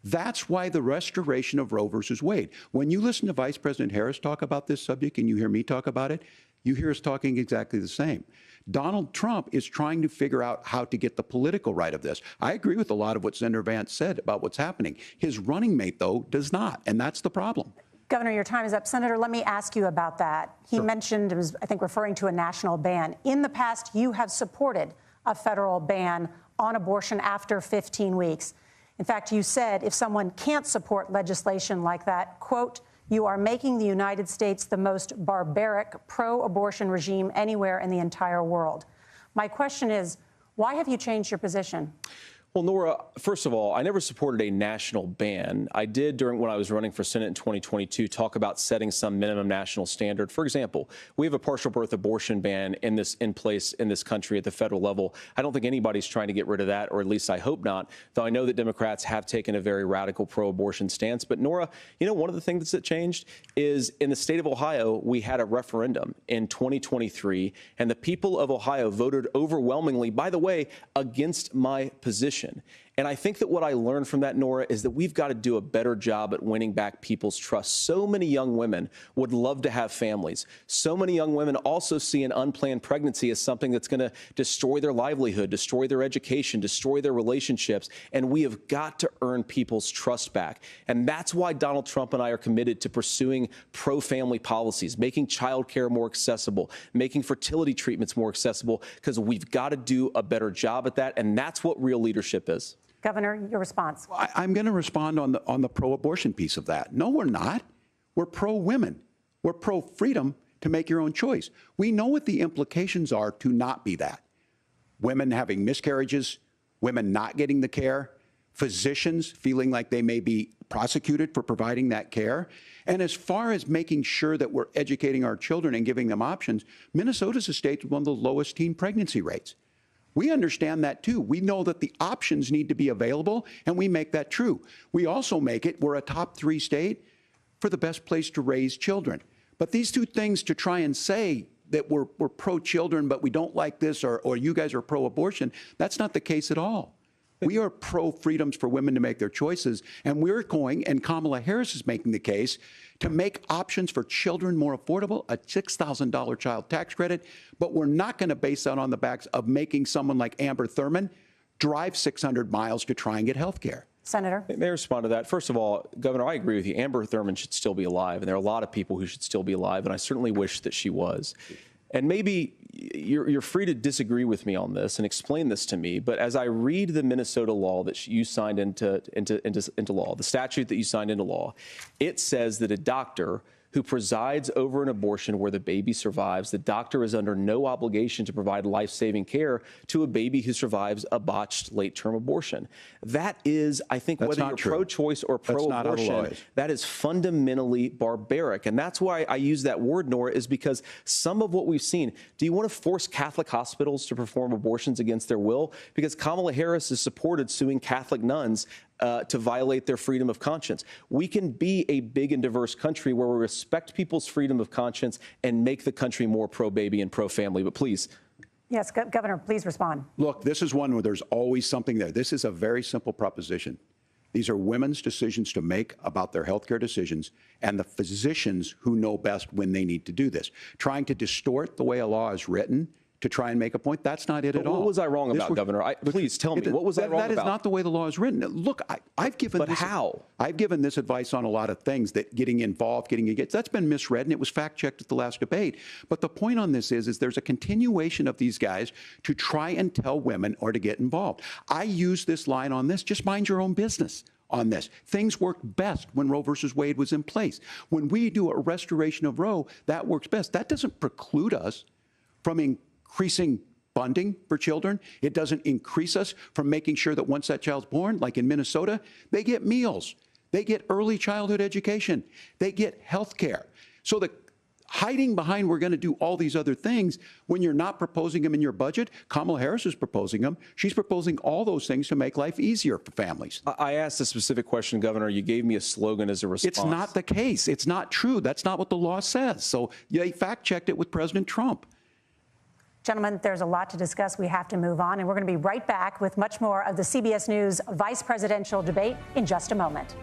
S5: That's why the restoration of Roe versus Wade. When you listen to Vice President Harris talk about this subject and you hear me talk about it, you hear us talking exactly the same. Donald Trump is trying to figure out how to get the political right of this. I agree with a lot of what Senator Vance said about what's happening. His running mate, though, does not, and that's the problem.
S1: Governor, your time is up. Senator, let me ask you about that. He mentioned, it was, I think, referring to a national ban. In the past, you have supported a federal ban on abortion after 15 weeks. In fact, you said if someone can't support legislation like that, quote, you are making the United States the most barbaric pro-abortion regime anywhere in the entire world. My question is, why have you changed your position?
S7: Well, Nora, first of all, I never supported a national ban. I did when I was running for Senate in 2022 talk about setting some minimum national standard. For example, we have a partial birth abortion ban in place in this country at the federal level. I don't think anybody's trying to get rid of that, or at least I hope not, though I know that Democrats have taken a very radical pro-abortion stance. But Nora, you know, one of the things that changed is in the state of Ohio, we had a referendum in 2023, and the people of Ohio voted overwhelmingly, by the way, against my position. And I think that what I learned from that, Nora, is that we've got to do a better job at winning back people's trust. So many young women would love to have families. So many young women also see an unplanned pregnancy as something that's going to destroy their livelihood, destroy their education, destroy their relationships. And we have got to earn people's trust back. And that's why Donald Trump and I are committed to pursuing pro-family policies, making childcare more accessible, making fertility treatments more accessible, because we've got to do a better job at that. And that's what real leadership is.
S1: Governor, your response.
S5: I'm going to respond on the pro-abortion piece of that. No, we're not. We're pro-women. We're pro-freedom to make your own choice. We know what the implications are to not be that. Women having miscarriages, women not getting the care, physicians feeling like they may be prosecuted for providing that care. And as far as making sure that we're educating our children and giving them options, Minnesota's a state with one of the lowest teen pregnancy rates. We understand that, too. We know that the options need to be available, and we make that true. We also make it, we're a top 3 state for the best place to raise children. But these two things to try and say that we're pro-children, but we don't like this, or you guys are pro-abortion, that's not the case at all. We are pro-freedoms for women to make their choices, and we're going, and Kamala Harris is making the case, to make options for children more affordable, a $6,000 child tax credit, but we're not going to base that on the backs of making someone like Amber Thurman drive 600 miles to try and get health care.
S1: Senator.
S7: May I respond to that? First of all, Governor, I agree with you. Amber Thurman should still be alive, and there are a lot of people who should still be alive, and I certainly wish that she was. And maybe you're free to disagree with me on this and explain this to me, but as I read the Minnesota law that you signed into law, the statute that you signed into law, it says that a doctor who presides over an abortion where the baby survives, the doctor is under no obligation to provide life-saving care to a baby who survives a botched late-term abortion. That is, I think, whether you're pro-choice or pro-abortion, that is fundamentally barbaric. And that's why I use that word, Nora, is because some of what we've seen, do you want to force Catholic hospitals to perform abortions against their will? Because Kamala Harris has supported suing Catholic nuns to violate their freedom of conscience. We can be a big and diverse country where we respect people's freedom of conscience and make the country more pro-baby and pro-family. But please.
S1: Yes, Governor, please respond.
S5: Look, this is one where there's always something there. This is a very simple proposition. These are women's decisions to make about their health care decisions, and the physicians who know best when they need to do this. Trying to distort the way a law is written to try and make a point, that's not it at all.
S7: What was I wrong about, Governor? Please tell me, what was I wrong about?
S5: That is not the way the law is written. Look, I've given
S7: this... But how?
S5: I've given this advice on a lot of things, that getting involved, getting engaged, that's been misread, and it was fact-checked at the last debate. But the point on this is there's a continuation of these guys to try and tell women or to get involved. I use this line on this, just mind your own business on this. Things worked best when Roe versus Wade was in place. When we do a restoration of Roe, that works best. That doesn't preclude us from increasing funding for children. It doesn't increase us from making sure that once that child's born, like in Minnesota, they get meals, they get early childhood education, they get health care. So hiding behind we're going to do all these other things when you're not proposing them in your budget. Kamala Harris is proposing them. She's proposing all those things to make life easier for families.
S7: I asked a specific question, Governor. You gave me a slogan as a response.
S5: It's not the case. It's not true. That's not what the law says. So they fact-checked it with President Trump.
S1: Gentlemen, there's a lot to discuss. We have to move on, and we're going to be right back with much more of the CBS News Vice-Presidential Debate in just a moment.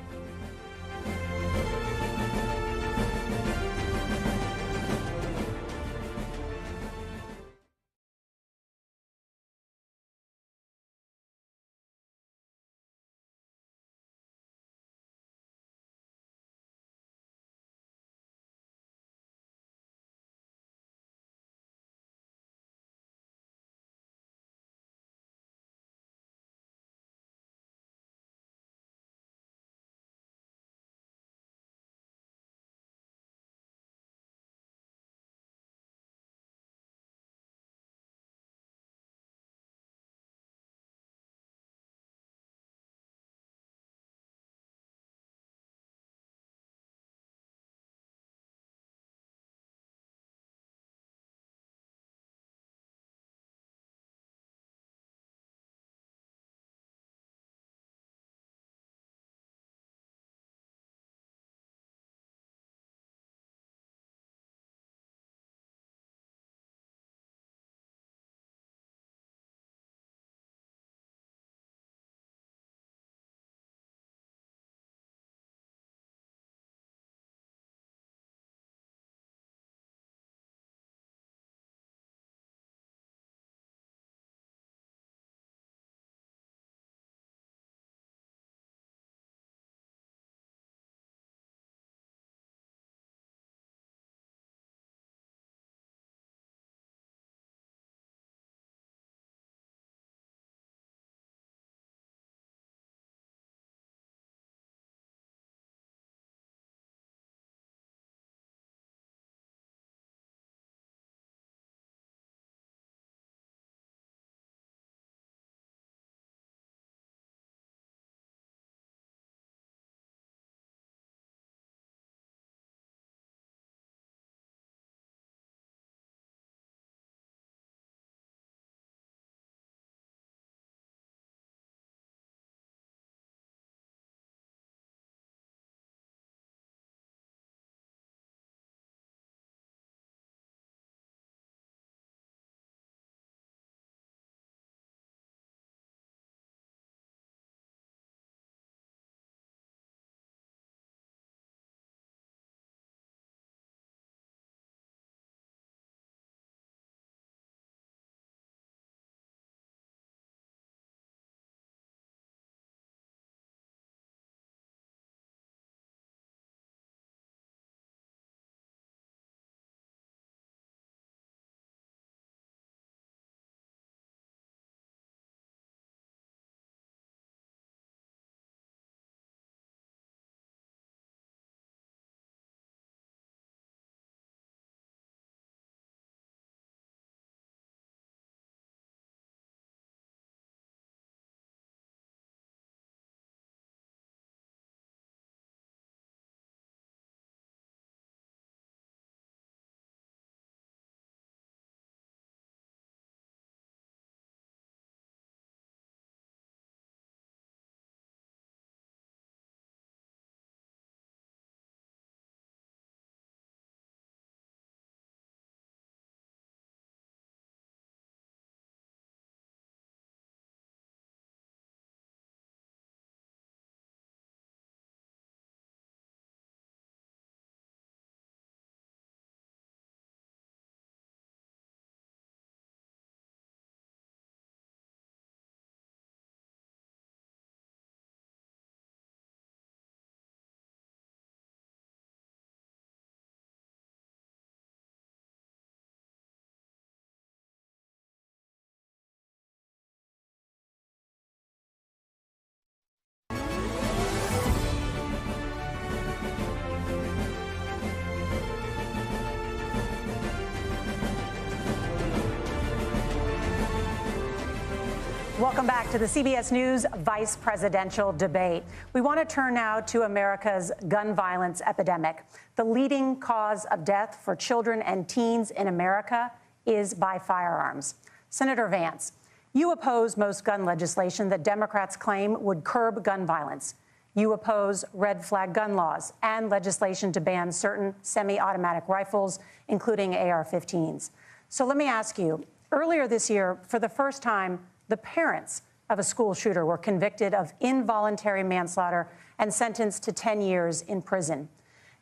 S1: Welcome back to the CBS News Vice-Presidential Debate. We want to turn now to America's gun violence epidemic. The leading cause of death for children and teens in America is by firearms. Senator Vance, you oppose most gun legislation that Democrats claim would curb gun violence. You oppose red flag gun laws and legislation to ban certain semi-automatic rifles, including AR-15s. So let me ask you, earlier this year, for the first time, the parents of a school shooter were convicted of involuntary manslaughter and sentenced to 10 years in prison.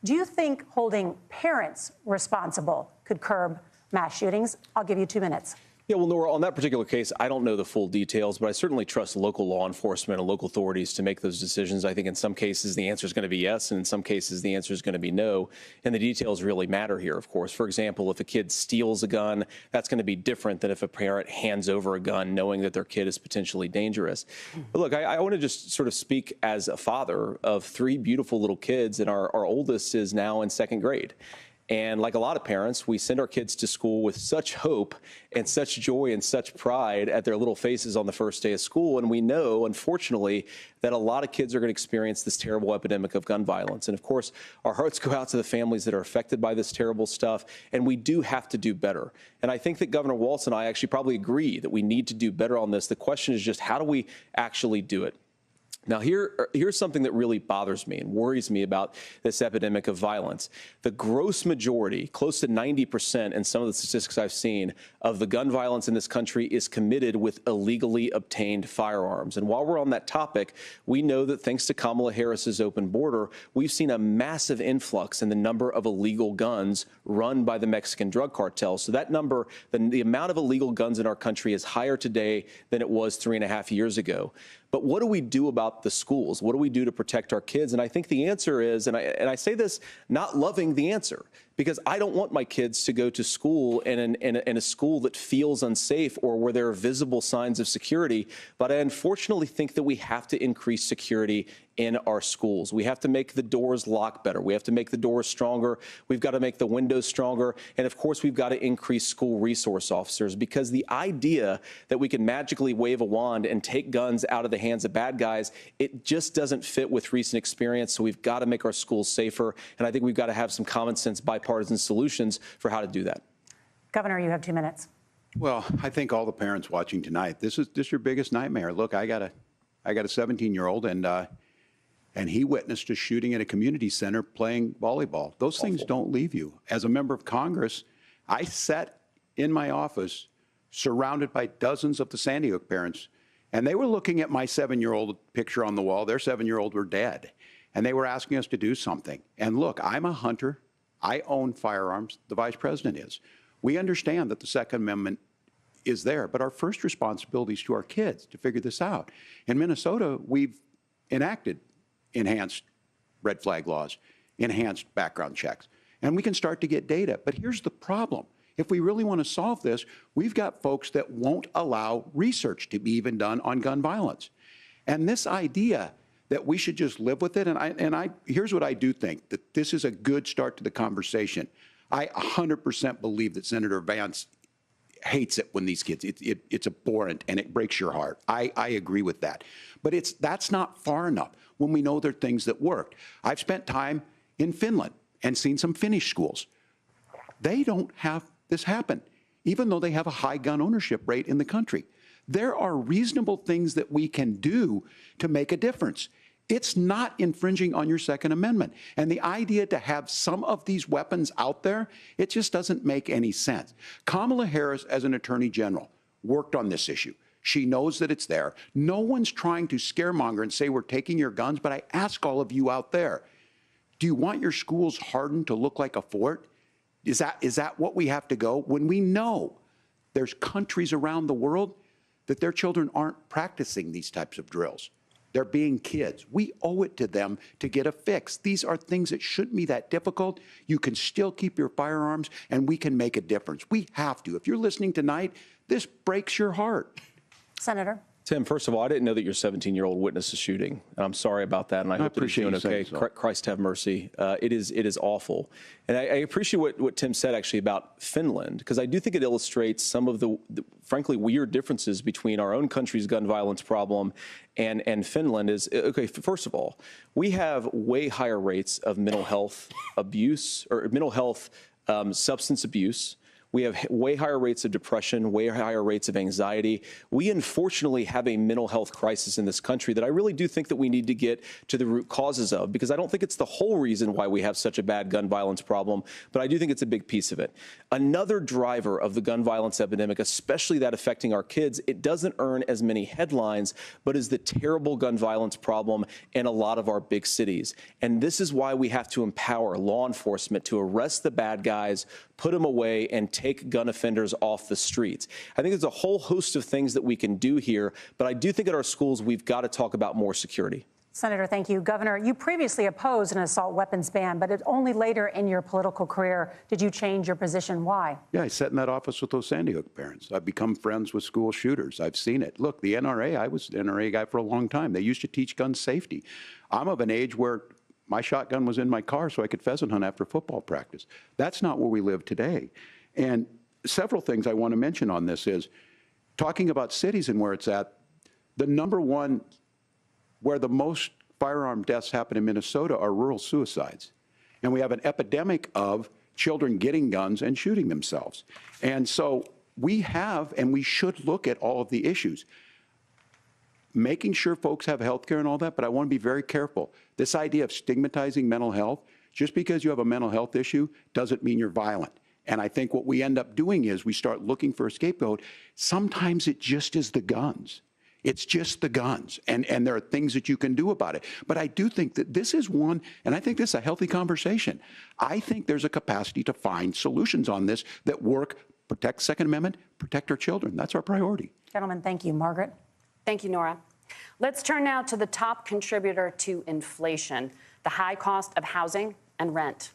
S1: Do you think holding parents responsible could curb mass shootings? I'll give you 2 minutes.
S7: Yeah, well, Nora, on that particular case, I don't know the full details, but I certainly trust local law enforcement and local authorities to make those decisions. I think in some cases the answer is going to be yes, and in some cases the answer is going to be no. And the details really matter here, of course. For example, if a kid steals a gun, that's going to be different than if a parent hands over a gun knowing that their kid is potentially dangerous. But look, I want to just sort of speak as a father of 3 beautiful little kids, and our oldest is now in 2nd grade. And like a lot of parents, we send our kids to school with such hope and such joy and such pride at their little faces on the first day of school. And we know, unfortunately, that a lot of kids are going to experience this terrible epidemic of gun violence. And of course, our hearts go out to the families that are affected by this terrible stuff. And we do have to do better. And I think that Governor Walz and I actually probably agree that we need to do better on this. The question is just, how do we actually do it? Now, here's something that really bothers me and worries me about this epidemic of violence. The gross majority, close to 90% in some of the statistics I've seen, of the gun violence in this country is committed with illegally obtained firearms. And while we're on that topic, we know that thanks to Kamala Harris's open border, we've seen a massive influx in the number of illegal guns run by the Mexican drug cartels. So that number, the amount of illegal guns in our country is higher today than it was 3.5 years ago. But what do we do about the schools? What do we do to protect our kids? And I think the answer is, and I say this not loving the answer, because I don't want my kids to go to school in a school that feels unsafe or where there are visible signs of security. But I unfortunately think that we have to increase security in our schools. We have to make the doors lock better. We have to make the doors stronger. We've got to make the windows stronger. And of course, we've got to increase school resource officers, because the idea that we can magically wave a wand and take guns out of the hands of bad guys, it just doesn't fit with recent experience. So we've got to make our schools safer. And I think we've got to have some common sense bipartisan solutions for how to do that.
S1: Governor, you have 2 minutes.
S5: Well, I think all the parents watching tonight, this is your biggest nightmare. Look, I got a 17-year-old, and he witnessed a shooting at a community center playing volleyball. Those things don't leave you. As a member of Congress, I sat in my office surrounded by dozens of the Sandy Hook parents, and they were looking at my 7-year-old picture on the wall. Their 7-year-old were dead, and they were asking us to do something. And look, I'm a hunter. I own firearms. The vice president is. We understand that the Second Amendment is there, but our first responsibility is to our kids to figure this out. In Minnesota, we've enacted enhanced red flag laws, enhanced background checks, and we can start to get data. But here's the problem. If we really want to solve this, we've got folks that won't allow research to be even done on gun violence. And this idea that we should just live with it, and here's what I do think, that this is a good start to the conversation. I 100% believe that Senator Vance hates it when these kids, it's abhorrent and it breaks your heart. I agree with that. But that's not far enough when we know there are things that worked. I've spent time in Finland and seen some Finnish schools. They don't have this happen, even though they have a high gun ownership rate in the country. There are reasonable things that we can do to make a difference. It's not infringing on your Second Amendment. And the idea to have some of these weapons out there, it just doesn't make any sense. Kamala Harris, as an attorney general, worked on this issue. She knows that it's there. No one's trying to scaremonger and say we're taking your guns, but I ask all of you out there, do you want your schools hardened to look like a fort? Is that what we have to go? When we know there's countries around the world that their children aren't practicing these types of drills. They're being kids. We owe it to them to get a fix. These are things that shouldn't be that difficult. You can still keep your firearms, and we can make a difference. We have to. If you're listening tonight, this breaks your heart.
S1: Senator.
S7: Tim, first of all, I didn't know that your 17-year-old witnessed a shooting. I'm sorry about that, and I hope that he's doing okay. So. Christ have mercy. It is awful. And I appreciate what Tim said, actually, about Finland, because I do think it illustrates some of the frankly, weird differences between our own country's gun violence problem and Finland. Is, okay, first of all, we have way higher rates of mental health abuse, or mental health substance abuse. We have way higher rates of depression, way higher rates of anxiety. We unfortunately have a mental health crisis in this country that I really do think that we need to get to the root causes of, because I don't think it's the whole reason why we have such a bad gun violence problem, but I do think it's a big piece of it. Another driver of the gun violence epidemic, especially that affecting our kids, it doesn't earn as many headlines, but is the terrible gun violence problem in a lot of our big cities. And this is why we have to empower law enforcement to arrest the bad guys, put them away, and take gun offenders off the streets. I think there's a whole host of things that we can do here, but I do think at our schools we've got to talk about more security.
S1: Senator, thank you. Governor, you previously opposed an assault weapons ban, but only later in your political career did you change your position. Why?
S5: Yeah, I sat in that office with those Sandy Hook parents. I've become friends with school shooters. I've seen it. Look, the NRA, I was the NRA guy for a long time. They used to teach gun safety. I'm of an age where my shotgun was in my car so I could pheasant hunt after football practice. That's not where we live today. And several things I want to mention on this is talking about cities and where it's at. The number one where the most firearm deaths happen in Minnesota are rural suicides. And we have an epidemic of children getting guns and shooting themselves. And so we have, and we should look at all of the issues, making sure folks have health care and all that, but I want to be very careful. This idea of stigmatizing mental health, just because you have a mental health issue doesn't mean you're violent. And I think what we end up doing is we start looking for a scapegoat. Sometimes it just is the guns. It's just the guns, and there are things that you can do about it. But I do think that this is one, and I think this is a healthy conversation. I think there's a capacity to find solutions on this that work, protect Second Amendment, protect our children. That's our priority.
S1: Gentlemen, thank you. Margaret?
S2: Thank you, Nora. Let's turn now to the top contributor to inflation, the high cost of housing and rent.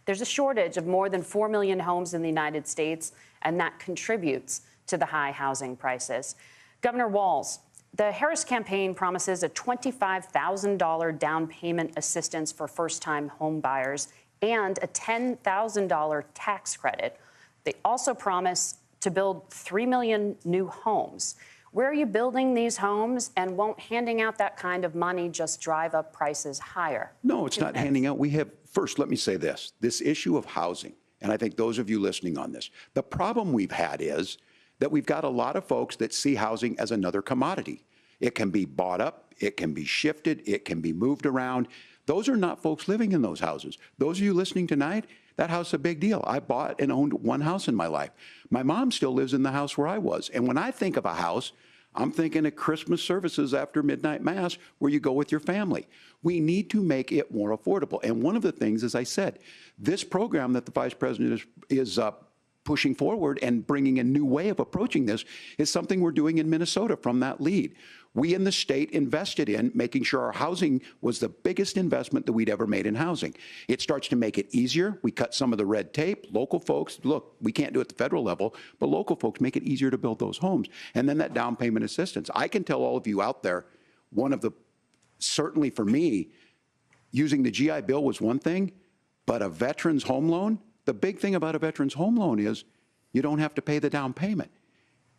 S2: There's a shortage of more than 4 million homes in the United States, and that contributes to the high housing prices. Governor Walz, the Harris campaign promises a $25,000 down payment assistance for first-time home buyers and a $10,000 tax credit. They also promise to build 3 million new homes. Where are you building these homes, and won't handing out that kind of money just drive up prices higher?
S5: No, it's not handing out. We have, first, let me say this issue of housing, and I think those of you listening on this, the problem we've had is that we've got a lot of folks that see housing as another commodity. It can be bought up, it can be shifted, it can be moved around. Those are not folks living in those houses. Those of you listening tonight, that house is a big deal. I bought and owned one house in my life. My mom still lives in the house where I was. And when I think of a house, I'm thinking of Christmas services after midnight mass where you go with your family. We need to make it more affordable. And one of the things, as I said, this program that the Vice President is pushing forward and bringing a new way of approaching this is something we're doing in Minnesota from that lead. We in the state invested in making sure our housing was the biggest investment that we'd ever made in housing. It starts to make it easier. We cut some of the red tape. Local folks, look, we can't do it at the federal level, but local folks make it easier to build those homes. And then that down payment assistance. I can tell all of you out there, one of the, certainly for me, using the GI Bill was one thing, but a veteran's home loan, the big thing about a veteran's home loan is you don't have to pay the down payment.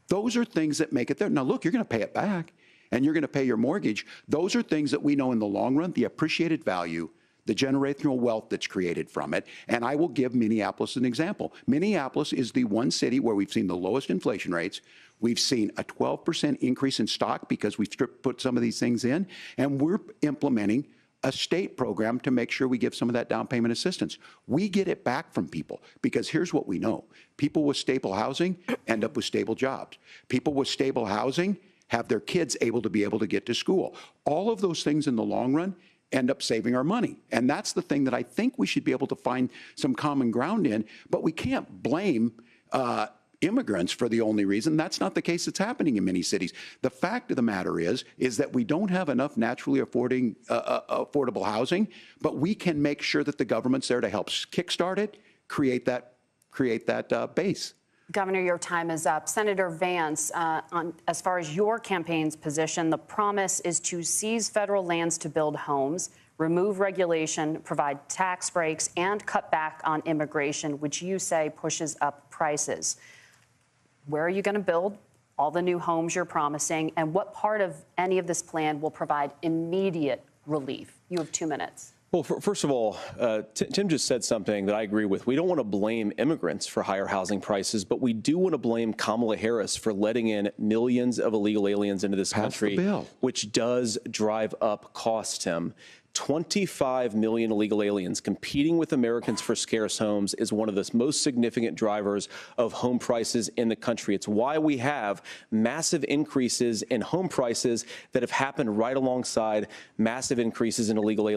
S5: Those are things that make it there. Now, look, you're going to pay it back, and you're going to pay your mortgage. Those are things that we know in the long run, the appreciated value, the generational wealth that's created from it. And I will give Minneapolis an example. Minneapolis is the one city where we've seen the lowest inflation rates. We've seen a 12% increase in stock because we've put some of these things in, and we're implementing a state program to make sure we give some of that down payment assistance. We get it back from people because here's what we know. People with stable housing end up with stable jobs. People with stable housing have their kids able to get to school. All of those things in the long run end up saving our money. And that's the thing that I think we should be able to find some common ground in, but we can't blame immigrants for the only reason. That's not the case that's happening in many cities. The fact of the matter is that we don't have enough naturally affordable housing, but we can make sure that the government's there to help kickstart it, create that base.
S2: Governor, your time is up. Senator Vance, as far as your campaign's position, the promise is to seize federal lands to build homes, remove regulation, provide tax breaks, and cut back on immigration, which you say pushes up prices. Where are you going to build all the new homes you're promising, and what part of any of this plan will provide immediate relief? You have 2 minutes.
S7: Well, first of all, Tim just said something that I agree with. We don't want to blame immigrants for higher housing prices, but we do want to blame Kamala Harris for letting in millions of illegal aliens into this country, which does drive up costs, Tim. 25 million illegal aliens competing with Americans for scarce homes is one of the most significant drivers of home prices in the country. It's why we have massive increases in home prices that have happened right alongside massive increases in illegal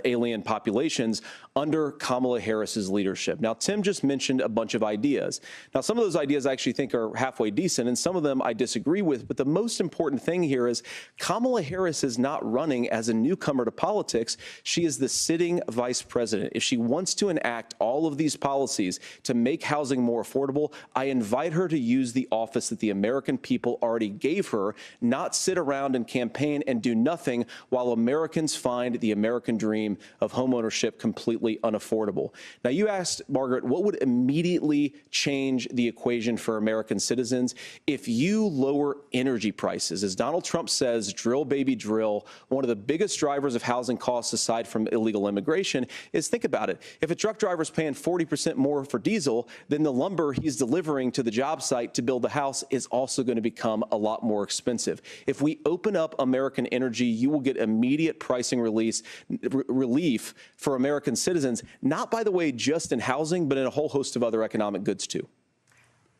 S7: alien populations under Kamala Harris's leadership. Now, Tim just mentioned a bunch of ideas. Now, some of those ideas I actually think are halfway decent, and some of them I disagree with. But the most important thing here is Kamala Harris is not running as a newcomer to politics. She is the sitting vice president. If she wants to enact all of these policies to make housing more affordable, I invite her to use the office that the American people already gave her, not sit around and campaign and do nothing while Americans find the American dream of homeownership completely unaffordable. Now, you asked, Margaret, what would immediately change the equation for American citizens? If you lower energy prices, as Donald Trump says, drill, baby, drill, one of the biggest drivers of housing costs aside from illegal immigration is, think about it, if a truck driver is paying 40% more for diesel, then the lumber he's delivering to the job site to build the house is also going to become a lot more expensive. If we open up American energy, you will get immediate pricing relief for American citizens, not, by the way, just in housing, but in a whole host of other economic goods, too.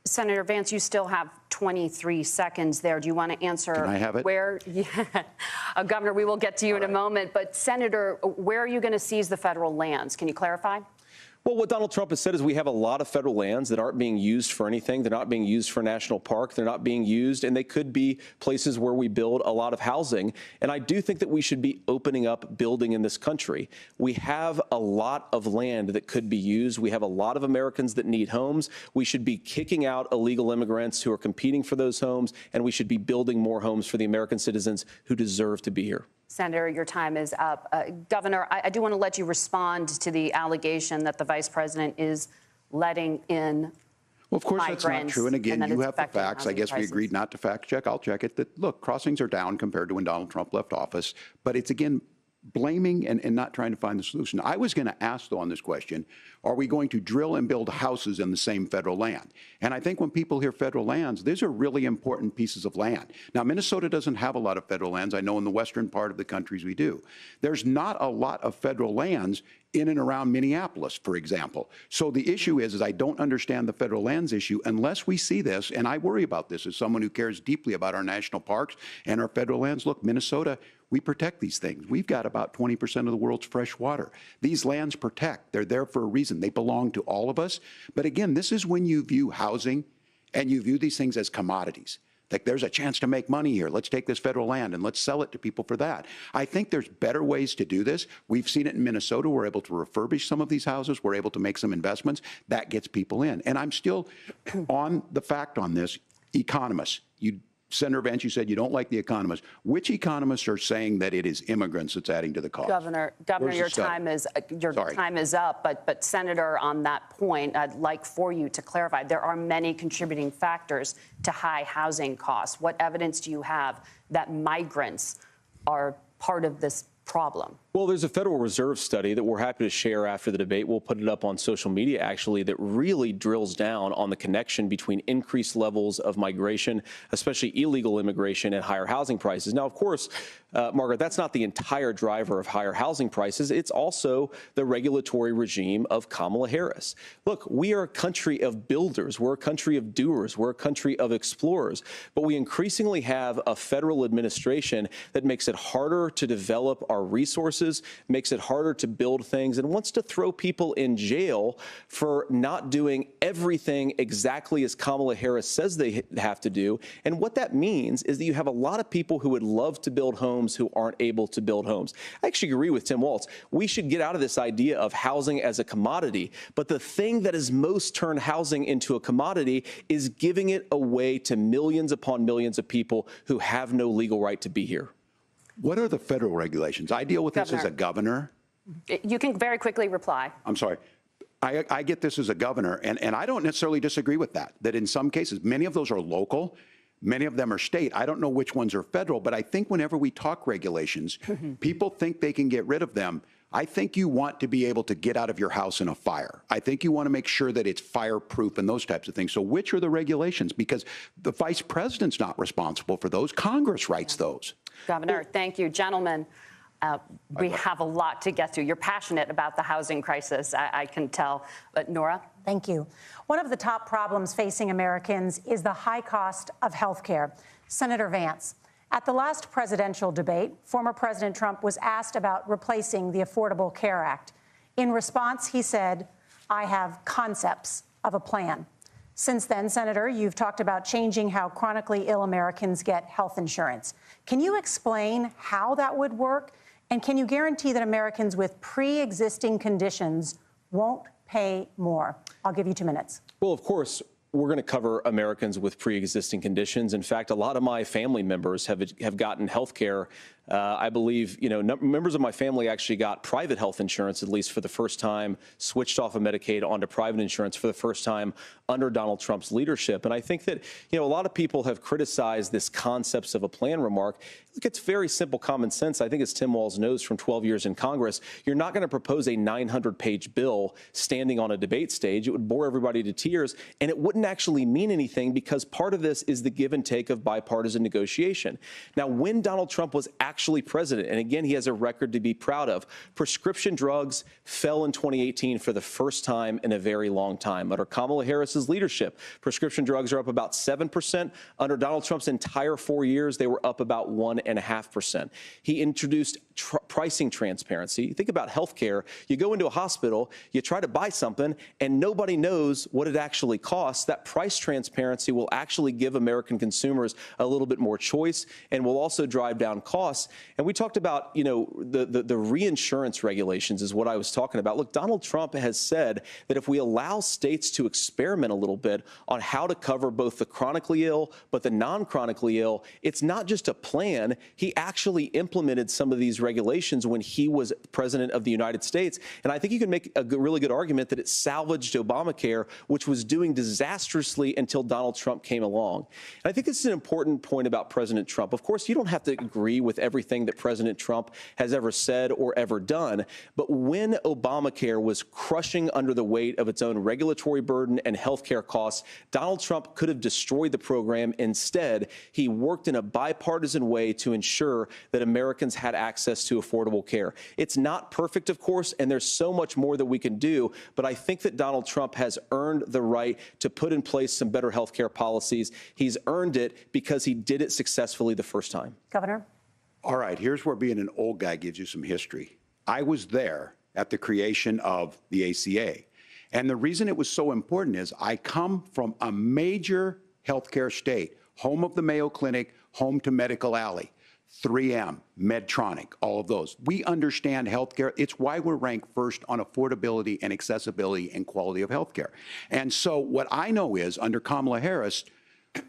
S2: Senator Vance, you still have 23 seconds there. Do you want to answer?
S5: Can I have it?
S2: Where, Governor, we will get to you in a moment. But, Senator, where are you going to seize the federal lands? Can you clarify?
S7: Well, what Donald Trump has said is we have a lot of federal lands that aren't being used for anything. They're not being used for a national park. They're not being used, and they could be places where we build a lot of housing. And I do think that we should be opening up building in this country. We have a lot of land that could be used. We have a lot of Americans that need homes. We should be kicking out illegal immigrants who are competing for those homes, and we should be building more homes for the American citizens who deserve to be here.
S2: Senator, your time is up. Governor, I do want to let you respond to the allegation that the vice president is letting in.
S5: Well, of course, that's not true. And again, you have the facts. I guess we agreed not to fact check. I'll check it. That, look, crossings are down compared to when Donald Trump left office. But it's, again, blaming and not trying to find the solution. I was going to ask, though, on this question, are we going to drill and build houses in the same federal land? And I think when people hear federal lands, these are really important pieces of land. Now, Minnesota doesn't have a lot of federal lands. I know in the western part of the countries we do. There's not a lot of federal lands in and around Minneapolis, for example. So the issue is I don't understand the federal lands issue unless we see this, and I worry about this as someone who cares deeply about our national parks and our federal lands. Look, Minnesota, we protect these things. We've got about 20% of the world's fresh water. These lands protect. They're there for a reason. They belong to all of us. But again, this is when you view housing and you view these things as commodities. Like, there's a chance to make money here. Let's take this federal land and let's sell it to people for that. I think there's better ways to do this. We've seen it in Minnesota. We're able to refurbish some of these houses. We're able to make some investments. That gets people in. And I'm still on the fact on this. Economists, Senator Vance, you said you don't like the economists. Which economists are saying that it is immigrants that's adding to the cost?
S2: Governor, your time is up. But Senator, on that point, I'd like for you to clarify. There are many contributing factors to high housing costs. What evidence do you have that migrants are part of this problem?
S7: Well, there's a Federal Reserve study that we're happy to share after the debate. We'll put it up on social media, actually, that really drills down on the connection between increased levels of migration, especially illegal immigration, and higher housing prices. Now, of course, Margaret, that's not the entire driver of higher housing prices. It's also the regulatory regime of Kamala Harris. Look, we are a country of builders. We're a country of doers. We're a country of explorers. But we increasingly have a federal administration that makes it harder to develop our our resources, makes it harder to build things, and wants to throw people in jail for not doing everything exactly as Kamala Harris says they have to do. And what that means is that you have a lot of people who would love to build homes who aren't able to build homes. I actually agree with Tim Walz. We should get out of this idea of housing as a commodity. But the thing that has most turned housing into a commodity is giving it away to millions upon millions of people who have no legal right to be here.
S5: What are the federal regulations? I deal with this as a governor.
S2: You can very quickly reply.
S5: I'm sorry. I get this as a governor, and I don't necessarily disagree with that in some cases, many of those are local, many of them are state. I don't know which ones are federal, but I think whenever we talk regulations, people think they can get rid of them. I think you want to be able to get out of your house in a fire. I think you want to make sure that it's fireproof and those types of things. So which are the regulations? Because the vice president's not responsible for those. Congress writes those.
S2: Governor, thank you. Gentlemen, we have a lot to get to. You're passionate about the housing crisis, I can tell. But Nora?
S1: Thank you. One of the top problems facing Americans is the high cost of health care. Senator Vance, at the last presidential debate, former President Trump was asked about replacing the Affordable Care Act. In response, he said, "I have concepts of a plan." Since then, Senator, you've talked about changing how chronically ill Americans get health insurance. Can you explain how that would work? And can you guarantee that Americans with pre-existing conditions won't pay more? I'll give you 2 minutes.
S7: Well, of course, we're going to cover Americans with pre-existing conditions. In fact, a lot of my family members have gotten health care. I believe, members of my family actually got private health insurance, at least for the first time, switched off of Medicaid onto private insurance for the first time under Donald Trump's leadership. And I think that, a lot of people have criticized this concepts of a plan remark. Look, it's very simple common sense. I think as Tim Walz knows from 12 years in Congress, you're not going to propose a 900-page bill standing on a debate stage. It would bore everybody to tears, and it wouldn't actually mean anything because part of this is the give and take of bipartisan negotiation. Now, when Donald Trump was actually president, and again, he has a record to be proud of, prescription drugs fell in 2018 for the first time in a very long time. Under Kamala Harris's leadership, prescription drugs are up about 7%. Under Donald Trump's entire 4 years, they were up about 1.5%. He introduced pricing transparency. Think about healthcare. You go into a hospital, you try to buy something, and nobody knows what it actually costs. That price transparency will actually give American consumers a little bit more choice and will also drive down costs. And we talked about, the reinsurance regulations is what I was talking about. Look, Donald Trump has said that if we allow states to experiment a little bit on how to cover both the chronically ill but the non-chronically ill, it's not just a plan. He actually implemented some of these regulations when he was president of the United States. And I think you can make a really good argument that it salvaged Obamacare, which was doing disastrously until Donald Trump came along. And I think this is an important point about President Trump. Of course, you don't have to agree with everything that President Trump has ever said or ever done. But when Obamacare was crushing under the weight of its own regulatory burden and health care costs, Donald Trump could have destroyed the program. Instead, he worked in a bipartisan way to ensure that Americans had access to affordable care. It's not perfect, of course, and there's so much more that we can do. But I think that Donald Trump has earned the right to put in place some better health care policies. He's earned it because he did it successfully the first time.
S1: Governor?
S5: All right, here's where being an old guy gives you some history. I was there at the creation of the ACA. And the reason it was so important is I come from a major healthcare state, home of the Mayo Clinic, home to Medical Alley, 3M, Medtronic, all of those. We understand healthcare. It's why we're ranked first on affordability and accessibility and quality of healthcare. And so what I know is under Kamala Harris,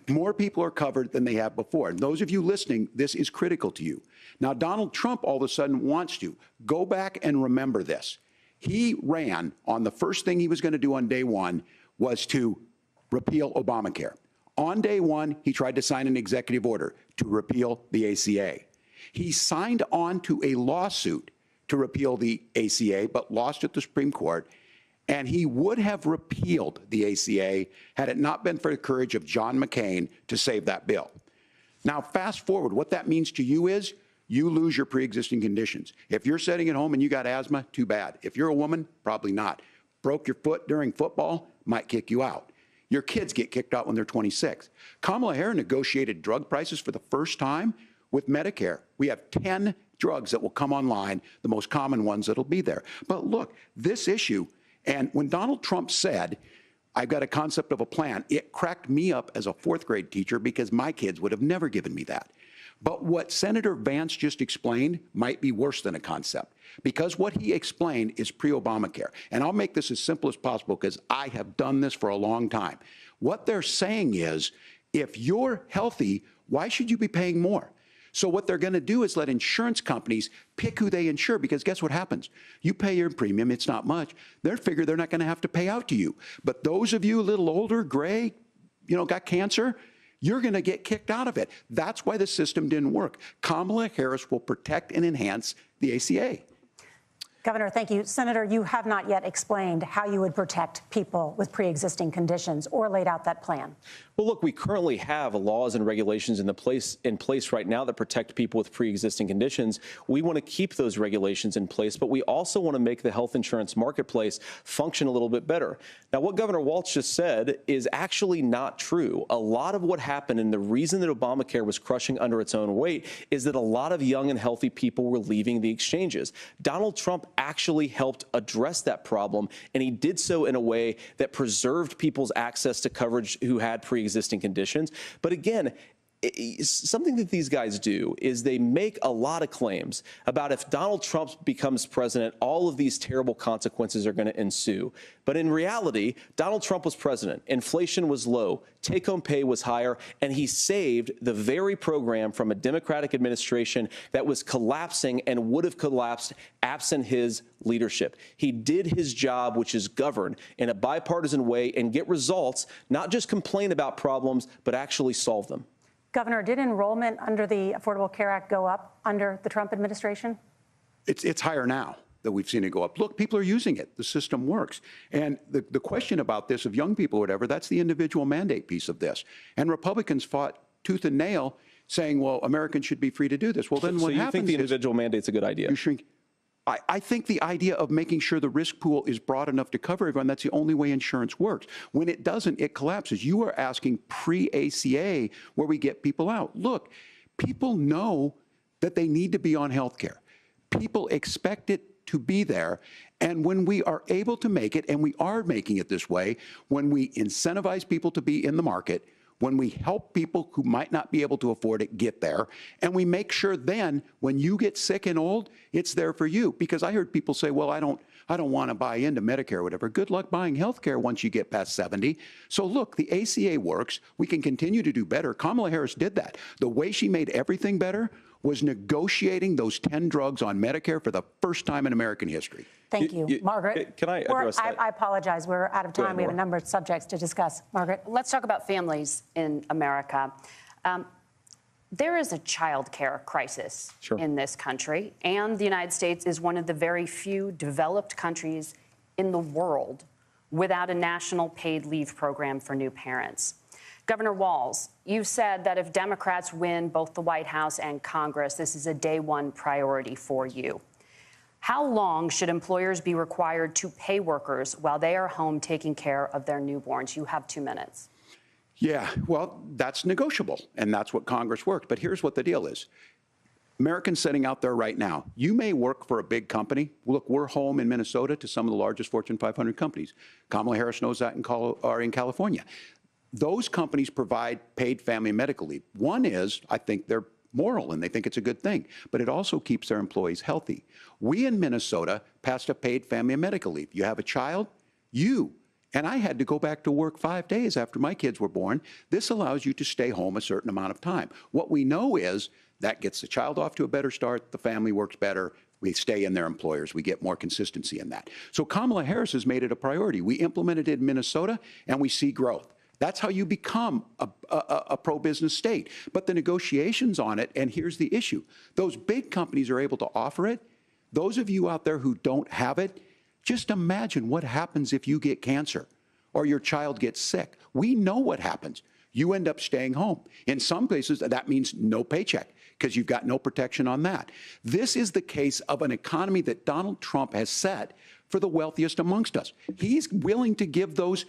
S5: more people are covered than they have before. And those of you listening, this is critical to you. Now, Donald Trump all of a sudden wants to. Go back and remember this. He ran on the first thing he was going to do on day one was to repeal Obamacare. On day one, he tried to sign an executive order to repeal the ACA. He signed on to a lawsuit to repeal the ACA, but lost at the Supreme Court. And he would have repealed the ACA had it not been for the courage of John McCain to save that bill. Now, fast forward, what that means to you is you lose your pre-existing conditions. If you're sitting at home and you got asthma, too bad. If you're a woman, probably not. Broke your foot during football, might kick you out. Your kids get kicked out when they're 26. Kamala Harris negotiated drug prices for the first time with Medicare. We have 10 drugs that will come online, the most common ones that'll be there. But look, this issue, and when Donald Trump said, I've got a concept of a plan, it cracked me up as a fourth grade teacher because my kids would have never given me that. But what Senator Vance just explained might be worse than a concept, because what he explained is pre-Obamacare. And I'll make this as simple as possible because I have done this for a long time. What they're saying is, if you're healthy, why should you be paying more? So what they're going to do is let insurance companies pick who they insure, because guess what happens? You pay your premium, it's not much. They figure they're not going to have to pay out to you. But those of you a little older, gray, got cancer, you're going to get kicked out of it. That's why the system didn't work. Kamala Harris will protect and enhance the ACA.
S1: Governor, thank you. Senator, you have not yet explained how you would protect people with pre-existing conditions or laid out that plan.
S7: Well, look, we currently have laws and regulations in place right now that protect people with pre-existing conditions. We want to keep those regulations in place, but we also want to make the health insurance marketplace function a little bit better. Now, what Governor Walz just said is actually not true. A lot of what happened, and the reason that Obamacare was crushing under its own weight, is that a lot of young and healthy people were leaving the exchanges. Donald Trump actually helped address that problem, and he did so in a way that preserved people's access to coverage who had pre-existing conditions. But again, something that these guys do is they make a lot of claims about if Donald Trump becomes president, all of these terrible consequences are going to ensue. But in reality, Donald Trump was president. Inflation was low. Take-home pay was higher. And he saved the very program from a Democratic administration that was collapsing and would have collapsed absent his leadership. He did his job, which is govern in a bipartisan way and get results, not just complain about problems, but actually solve them.
S1: Governor, did enrollment under the Affordable Care Act go up under the Trump administration?
S5: It's higher now that we've seen it go up. Look, people are using it. The system works. And the question about this of young people or whatever, that's the individual mandate piece of this. And Republicans fought tooth and nail saying, well, Americans should be free to do this. Well, then what happens is... So
S7: you think the individual mandate's a good idea?
S5: You shrink. I think the idea of making sure the risk pool is broad enough to cover everyone, that's the only way insurance works. When it doesn't, it collapses. You are asking pre-ACA where we get people out. Look, people know that they need to be on health care. People expect it to be there. And when we are able to make it, and we are making it this way, when we incentivize people to be in the market, when we help people who might not be able to afford it get there, and we make sure then when you get sick and old, it's there for you. Because I heard people say, well, I don't want to buy into Medicare or whatever. Good luck buying health care once you get past 70. So look, the ACA works. We can continue to do better. Kamala Harris did that. The way she made everything better was negotiating those 10 drugs on Medicare for the first time in American history.
S1: Thank you. Margaret.
S7: Can I address that?
S1: I apologize. We're out of time. We have a number of subjects to discuss. Margaret.
S2: Let's talk about families in America. There is a child care crisis in this country, and the United States is one of the very few developed countries in the world without a national paid leave program for new parents. Governor Walz, you said that if Democrats win both the White House and Congress, this is a day one priority for you. How long should employers be required to pay workers while they are home taking care of their newborns? You have 2 minutes.
S5: Yeah, well, that's negotiable, and that's what Congress worked. But here's what the deal is. Americans sitting out there right now, you may work for a big company. Look, we're home in Minnesota to some of the largest Fortune 500 companies. Kamala Harris knows that in California. Those companies provide paid family and medical leave. One is, I think they're moral and they think it's a good thing, but it also keeps their employees healthy. We in Minnesota passed a paid family and medical leave. You have a child, and I had to go back to work 5 days after my kids were born. This allows you to stay home a certain amount of time. What we know is that gets the child off to a better start, the family works better, we stay in their employers, we get more consistency in that. So Kamala Harris has made it a priority. We implemented it in Minnesota and we see growth. That's how you become a pro-business state. But the negotiations on it, and here's the issue, those big companies are able to offer it. Those of you out there who don't have it, just imagine what happens if you get cancer or your child gets sick. We know what happens. You end up staying home. In some places, that means no paycheck because you've got no protection on that. This is the case of an economy that Donald Trump has set for the wealthiest amongst us. He's willing to give those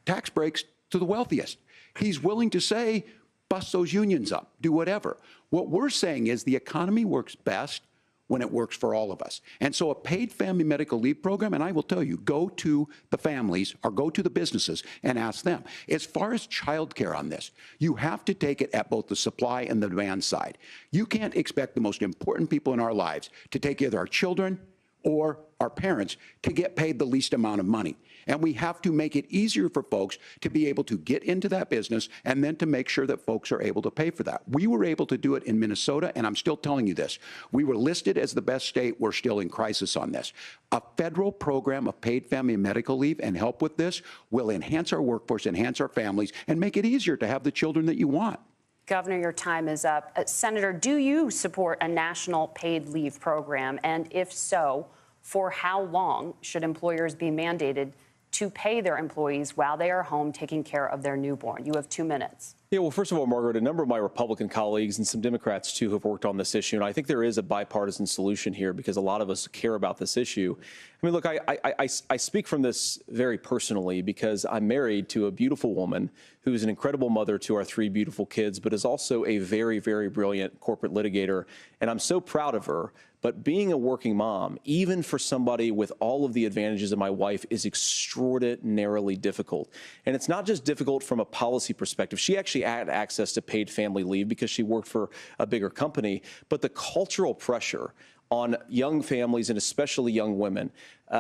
S5: tax breaks to the wealthiest. He's willing to say, bust those unions up, do whatever. What we're saying is the economy works best when it works for all of us. And so a paid family medical leave program, and I will tell you, go to the families or go to the businesses and ask them. As far as childcare on this, you have to take it at both the supply and the demand side. You can't expect the most important people in our lives to take either our children or our parents to get paid the least amount of money. And we have to make it easier for folks to be able to get into that business and then to make sure that folks are able to pay for that. We were able to do it in Minnesota, and I'm still telling you this. We were listed as the best state. We're still in crisis on this. A federal program of paid family medical leave and help with this will enhance our workforce, enhance our families, and make it easier to have the children that you want.
S2: Governor, your time is up. Senator, do you support a national paid leave program? And if so, for how long should employers be mandated to pay their employees while they are home taking care of their newborn? You have 2 minutes.
S7: Yeah, well, first of all, Margaret, a number of my Republican colleagues and some Democrats, too, have worked on this issue. And I think there is a bipartisan solution here because a lot of us care about this issue. I mean, look, I speak from this very personally because I'm married to a beautiful woman who is an incredible mother to our 3 beautiful kids, but is also a very, very brilliant corporate litigator. And I'm so proud of her. But being a working mom, even for somebody with all of the advantages of my wife, is extraordinarily difficult. And it's not just difficult from a policy perspective. She actually had access to paid family leave because she worked for a bigger company. But the cultural pressure on young families and especially young women,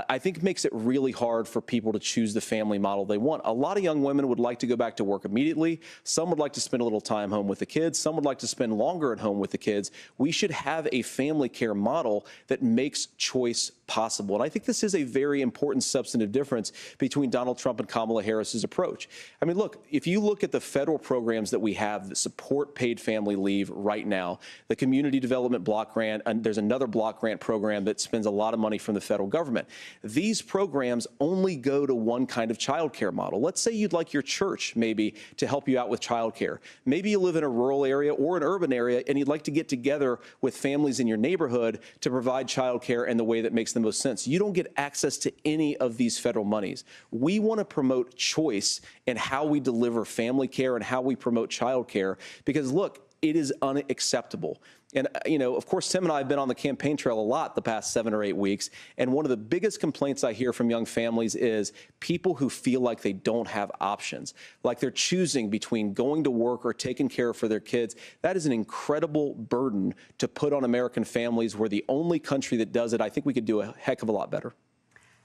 S7: I think makes it really hard for people to choose the family model they want. A lot of young women would like to go back to work immediately. Some would like to spend a little time home with the kids. Some would like to spend longer at home with the kids. We should have a family care model that makes choice possible. And I think this is a very important substantive difference between Donald Trump and Kamala Harris's approach. I mean, look, if you look at the federal programs that we have that support paid family leave right now, the Community Development Block Grant, and there's another block grant program that spends a lot of money from the federal government. These programs only go to one kind of child care model. Let's say you'd like your church maybe to help you out with child care. Maybe you live in a rural area or an urban area and you'd like to get together with families in your neighborhood to provide child care in the way that makes the most sense. You don't get access to any of these federal monies. We want to promote choice in how we deliver family care and how we promote child care because, look, it is unacceptable. And, you know, of course, Tim and I have been on the campaign trail a lot the past 7 or 8 weeks. And one of the biggest complaints I hear from young families is people who feel like they don't have options, like they're choosing between going to work or taking care of their kids. That is an incredible burden to put on American families. We're the only country that does it. I think we could do a heck of a lot better.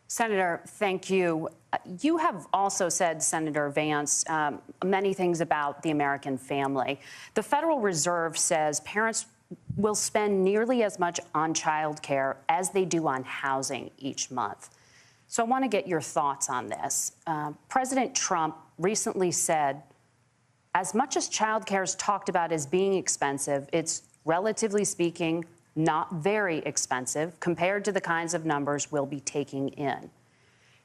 S2: Senator, thank you. You have also said, Senator Vance, many things about the American family. The Federal Reserve says parents will spend nearly as much on child care as they do on housing each month. So I want to get your thoughts on this. President Trump recently said, as much as child care is talked about as being expensive, it's relatively speaking not very expensive compared to the kinds of numbers we'll be taking in.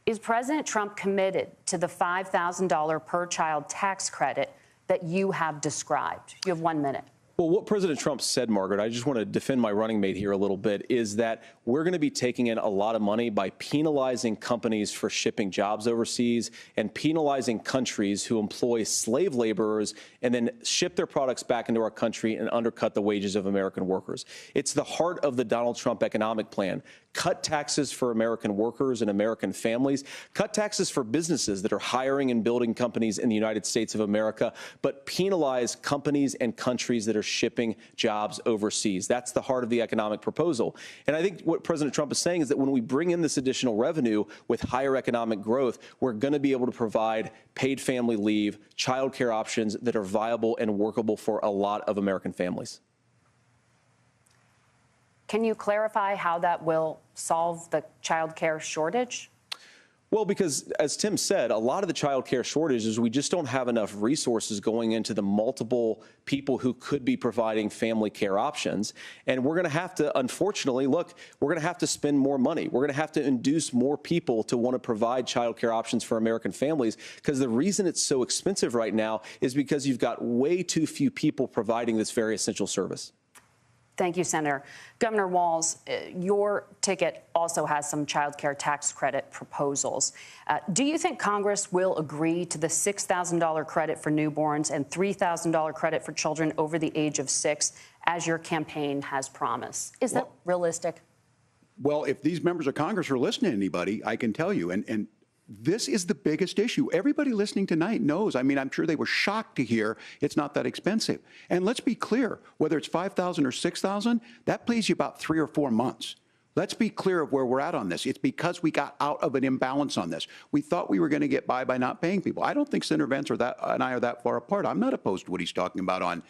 S2: Is President Trump committed to the $5,000 per child tax credit that you have described? You have 1 minute.
S7: Well, what President Trump said, Margaret, I just want to defend my running mate here a little bit, is that we're going to be taking in a lot of money by penalizing companies for shipping jobs overseas and penalizing countries who employ slave laborers and then ship their products back into our country and undercut the wages of American workers. It's the heart of the Donald Trump economic plan. Cut taxes for American workers and American families. Cut taxes for businesses that are hiring and building companies in the United States of America, but penalize companies and countries that are shipping jobs overseas. That's the heart of the economic proposal. And I think what President Trump is saying is that when we bring in this additional revenue with higher economic growth, we're going to be able to provide paid family leave, child care options that are viable and workable for a lot of American families.
S2: Can you clarify how that will solve the child care shortage?
S7: Well, because as Tim said, a lot of the child care shortage is we just don't have enough resources going into the multiple people who could be providing family care options. And we're going to have to, unfortunately, look, we're going to have to spend more money. We're going to have to induce more people to want to provide child care options for American families, because the reason it's so expensive right now is because you've got way too few people providing this very essential service.
S2: Thank you, Senator. Governor Walz, your ticket also has some child care tax credit proposals. Do you think Congress will agree to the $6,000 credit for newborns and $3,000 credit for children over the age of 6, as your campaign has promised? Is that realistic?
S5: Well, if these members of Congress are listening to anybody, I can tell you, and this is the biggest issue. Everybody listening tonight knows. I mean, I'm sure they were shocked to hear it's not that expensive. And let's be clear, whether it's $5,000 or $6,000, that pays you about 3 or 4 months. Let's be clear of where we're at on this. It's because we got out of an imbalance on this. We thought we were going to get by not paying people. I don't think Senator Vance and I are that far apart. I'm not opposed to what he's talking about on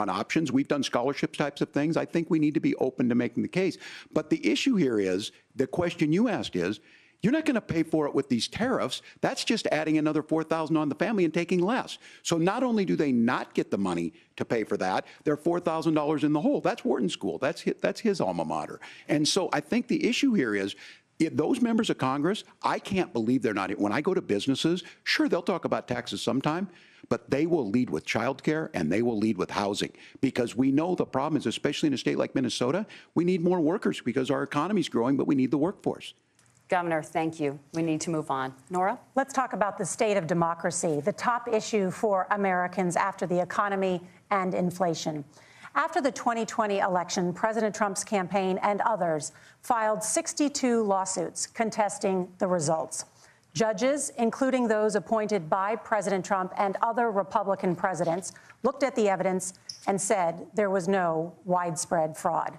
S5: options. We've done scholarship types of things. I think we need to be open to making the case. But the issue here is, the question you asked is, you're not going to pay for it with these tariffs. That's just adding another $4,000 on the family and taking less. So not only do they not get the money to pay for that, they're $4,000 in the hole. That's Wharton School. That's his alma mater. And so I think the issue here is, if those members of Congress, I can't believe they're not. When I go to businesses, sure, they'll talk about taxes sometime, but they will lead with childcare and they will lead with housing, because we know the problem is, especially in a state like Minnesota, we need more workers because our economy's growing, but we need the workforce.
S2: Governor, thank you. We need to move on. Nora?
S1: Let's talk about the state of democracy, the top issue for Americans after the economy and inflation. After the 2020 election, President Trump's campaign and others filed 62 lawsuits contesting the results. Judges, including those appointed by President Trump and other Republican presidents, looked at the evidence and said there was no widespread fraud.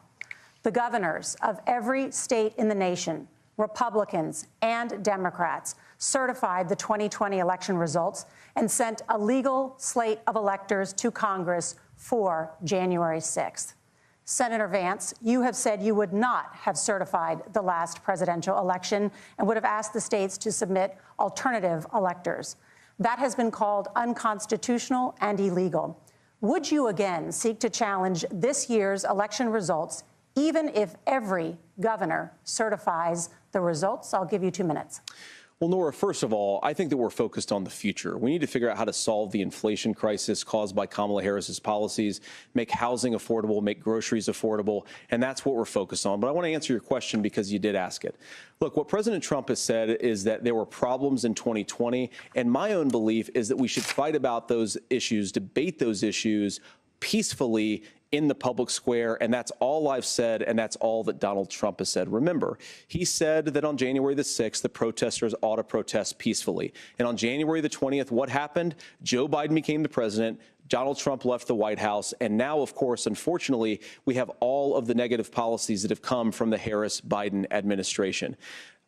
S1: The governors of every state in the nation, Republicans and Democrats, certified the 2020 election results and sent a legal slate of electors to Congress for January 6th. Senator Vance, you have said you would not have certified the last presidential election and would have asked the states to submit alternative electors. That has been called unconstitutional and illegal. Would you again seek to challenge this year's election results, even if every governor certifies the results? I'll give you 2 minutes.
S7: Well, Nora, first of all, I think that we're focused on the future. We need to figure out how to solve the inflation crisis caused by Kamala Harris's policies, make housing affordable, make groceries affordable, and that's what we're focused on. But I want to answer your question because you did ask it. Look, what President Trump has said is that there were problems in 2020, and my own belief is that we should fight about those issues, debate those issues peacefully in the public square, and that's all I've said, and that's all that Donald Trump has said. Remember, he said that on January the 6th, the protesters ought to protest peacefully. And on January the 20th, what happened? Joe Biden became the president. Donald Trump left the White House. And now, of course, unfortunately, we have all of the negative policies that have come from the Harris-Biden administration.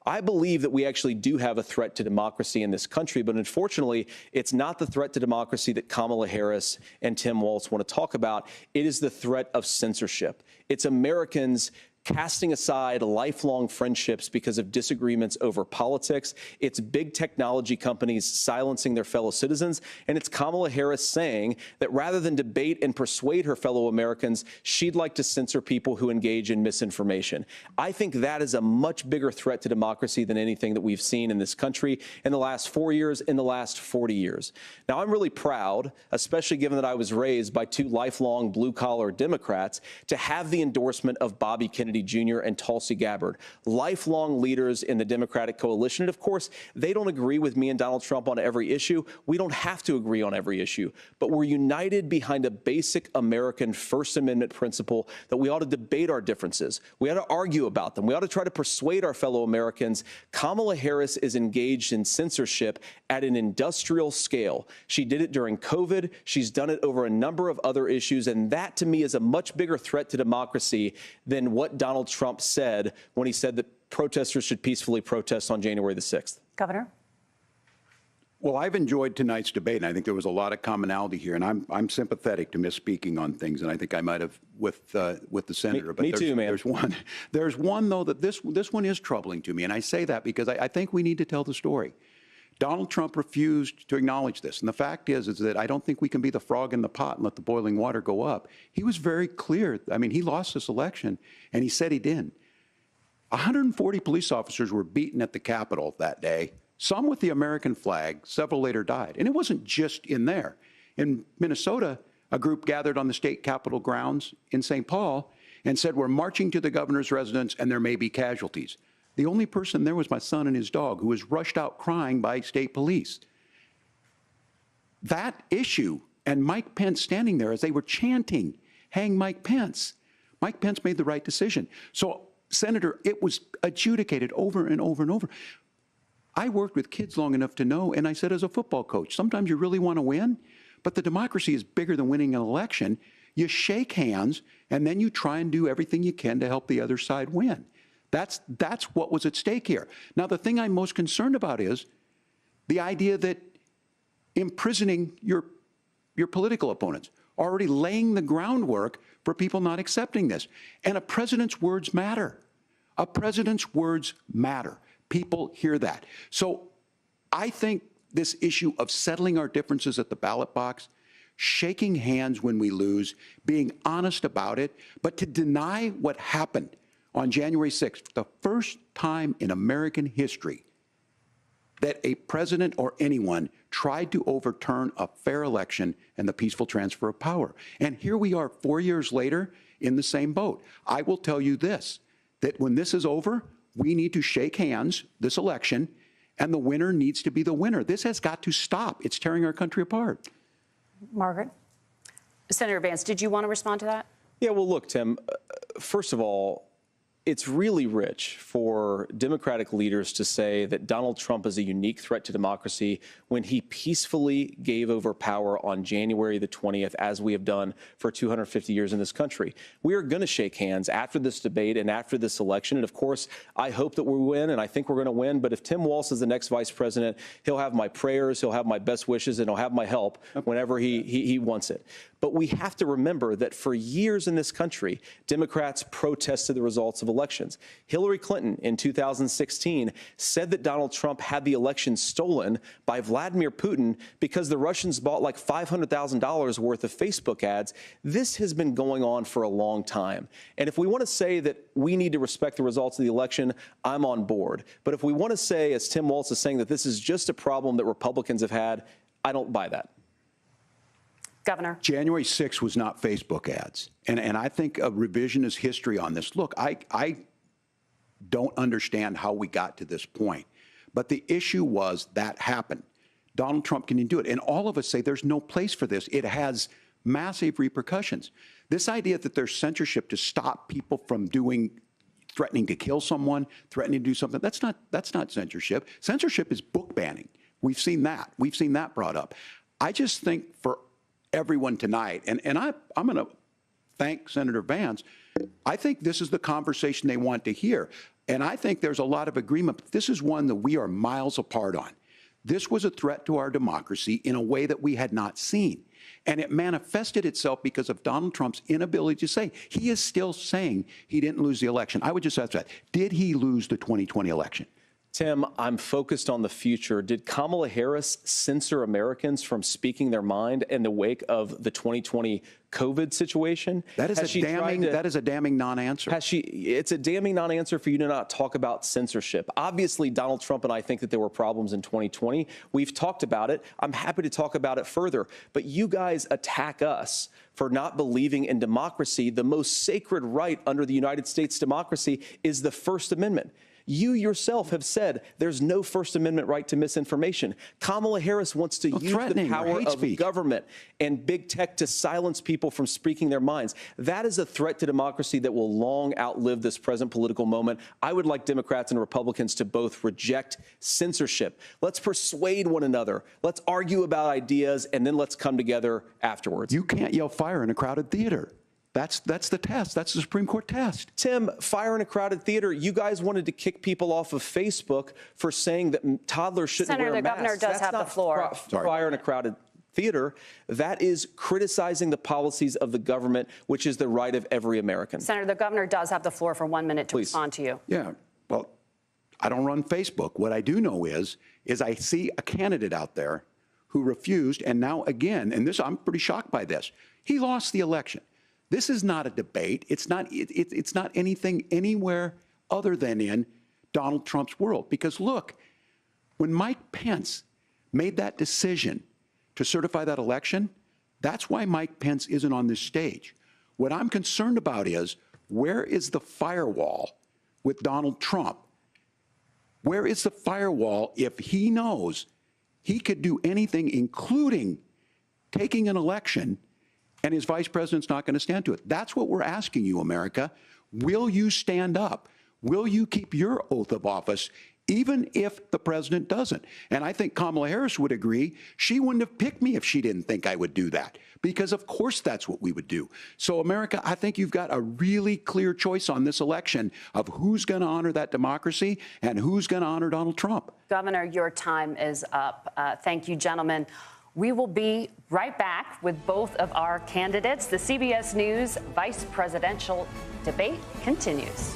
S7: I believe that we actually do have a threat to democracy in this country, but unfortunately, it's not the threat to democracy that Kamala Harris and Tim Walz want to talk about. It is the threat of censorship. It's Americans casting aside lifelong friendships because of disagreements over politics. It's big technology companies silencing their fellow citizens. And it's Kamala Harris saying that rather than debate and persuade her fellow Americans, she'd like to censor people who engage in misinformation. I think that is a much bigger threat to democracy than anything that we've seen in this country in the last 4 years, in the last 40 years. Now, I'm really proud, especially given that I was raised by 2 lifelong blue-collar Democrats, to have the endorsement of Bobby Kennedy Jr. and Tulsi Gabbard, lifelong leaders in the Democratic coalition. And of course, they don't agree with me and Donald Trump on every issue. We don't have to agree on every issue, but we're united behind a basic American First Amendment principle that we ought to debate our differences. We ought to argue about them. We ought to try to persuade our fellow Americans. Kamala Harris is engaged in censorship at an industrial scale. She did it during COVID. She's done it over a number of other issues. And that, to me, is a much bigger threat to democracy than what Donald Trump said when he said that protesters should peacefully protest on January the 6th.
S1: Governor?
S5: Well, I've enjoyed tonight's debate, and I think there was a lot of commonality here. And I'm sympathetic to misspeaking on things, and I think I might have with the senator.
S7: Me too, man.
S5: There's one though that this one is troubling to me, and I say that because I think we need to tell the story. Donald Trump refused to acknowledge this. And the fact is that I don't think we can be the frog in the pot and let the boiling water go up. He was very clear. I mean, he lost this election, and he said he didn't. 140 police officers were beaten at the Capitol that day, some with the American flag. Several later died. And it wasn't just in there. In Minnesota, a group gathered on the state Capitol grounds in St. Paul, and said, we're marching to the governor's residence and there may be casualties. The only person there was my son and his dog, who was rushed out crying by state police. That issue and Mike Pence standing there as they were chanting, hang Mike Pence. Mike Pence made the right decision. So, Senator, it was adjudicated over and over and over. I worked with kids long enough to know, and I said as a football coach, sometimes you really want to win, but the democracy is bigger than winning an election. You shake hands, and then you try and do everything you can to help the other side win. That's what was at stake here. Now, the thing I'm most concerned about is the idea that imprisoning your political opponents, already laying the groundwork for people not accepting this. And a president's words matter. A president's words matter. People hear that. So I think this issue of settling our differences at the ballot box, shaking hands when we lose, being honest about it, but to deny what happened on January 6th, the first time in American history that a president or anyone tried to overturn a fair election and the peaceful transfer of power. And here we are 4 years later in the same boat. I will tell you this, that when this is over, we need to shake hands this election, and the winner needs to be the winner. This has got to stop. It's tearing our country apart.
S1: Margaret?
S2: Senator Vance, did you want to respond to that?
S7: Yeah, well, look, Tim, first of all, it's really rich for Democratic leaders to say that Donald Trump is a unique threat to democracy when he peacefully gave over power on January the 20th, as we have done for 250 years in this country. We are going to shake hands after this debate and after this election. And of course, I hope that we win, and I think we're going to win. But if Tim Walz is the next vice president, he'll have my prayers, he'll have my best wishes, and he'll have my help whenever he wants it. But we have to remember that for years in this country, Democrats protested the results of elections. Hillary Clinton in 2016 said that Donald Trump had the election stolen by Vladimir Putin because the Russians bought like $500,000 worth of Facebook ads. This has been going on for a long time. And if we want to say that we need to respect the results of the election, I'm on board. But if we want to say, as Tim Walz is saying, that this is just a problem that Republicans have had, I don't buy that.
S2: Governor.
S5: January 6th was not Facebook ads. And I think a revisionist history on this. Look, I don't understand how we got to this point. But the issue was that happened. Donald Trump can do it. And all of us say there's no place for this. It has massive repercussions. This idea that there's censorship to stop people from threatening to kill someone, threatening to do something, that's not censorship. Censorship is book banning. We've seen that. We've seen that brought up. I just think for everyone tonight, and I'm going to thank Senator Vance, I think this is the conversation they want to hear. And I think there's a lot of agreement, but this is one that we are miles apart on. This was a threat to our democracy in a way that we had not seen. And it manifested itself because of Donald Trump's inability to say. He is still saying he didn't lose the election. I would just ask that. Did he lose the 2020 election?
S7: Tim, I'm focused on the future. Did Kamala Harris censor Americans from speaking their mind in the wake of the 2020 COVID situation?
S5: That is a damning non-answer.
S7: It's a damning non-answer for you to not talk about censorship. Obviously, Donald Trump and I think that there were problems in 2020. We've talked about it. I'm happy to talk about it further. But you guys attack us for not believing in democracy. The most sacred right under the United States democracy is the First Amendment. You yourself have said there's no First Amendment right to misinformation. Kamala Harris wants to use the power of government and big tech to silence people from speaking their minds. That is a threat to democracy that will long outlive this present political moment. I would like Democrats and Republicans to both reject censorship. Let's persuade one another. Let's argue about ideas, and then let's come together afterwards.
S5: You can't yell fire in a crowded theater. That's the test. That's the Supreme Court test.
S7: Tim, fire in a crowded theater. You guys wanted to kick people off of Facebook for saying that toddlers shouldn't wear masks.
S2: Senator, the governor does have the floor.
S7: Fire in a crowded theater. That is criticizing the policies of the government, which is the right of every American.
S2: Senator, the governor does have the floor for 1 minute to respond to you.
S5: Yeah. Well, I don't run Facebook. What I do know is I see a candidate out there who refused, and now again, and this, I'm pretty shocked by this. He lost the election. This is not a debate. It's not anything anywhere other than in Donald Trump's world. Because look, when Mike Pence made that decision to certify that election, that's why Mike Pence isn't on this stage. What I'm concerned about is Where is the firewall with Donald Trump? Where is the firewall if he knows he could do anything, including taking an election, and his vice president's not going to stand to it? That's what we're asking you, America. Will you stand up? Will you keep your oath of office, even if the president doesn't? And I think Kamala Harris would agree. She wouldn't have picked me if she didn't think I would do that, because of course that's what we would do. So, America, I think you've got a really clear choice on this election of who's going to honor that democracy and who's going to honor Donald Trump.
S2: Governor, your time is up. Thank you, gentlemen. We will be right back with both of our candidates. The CBS News Vice-Presidential Debate continues.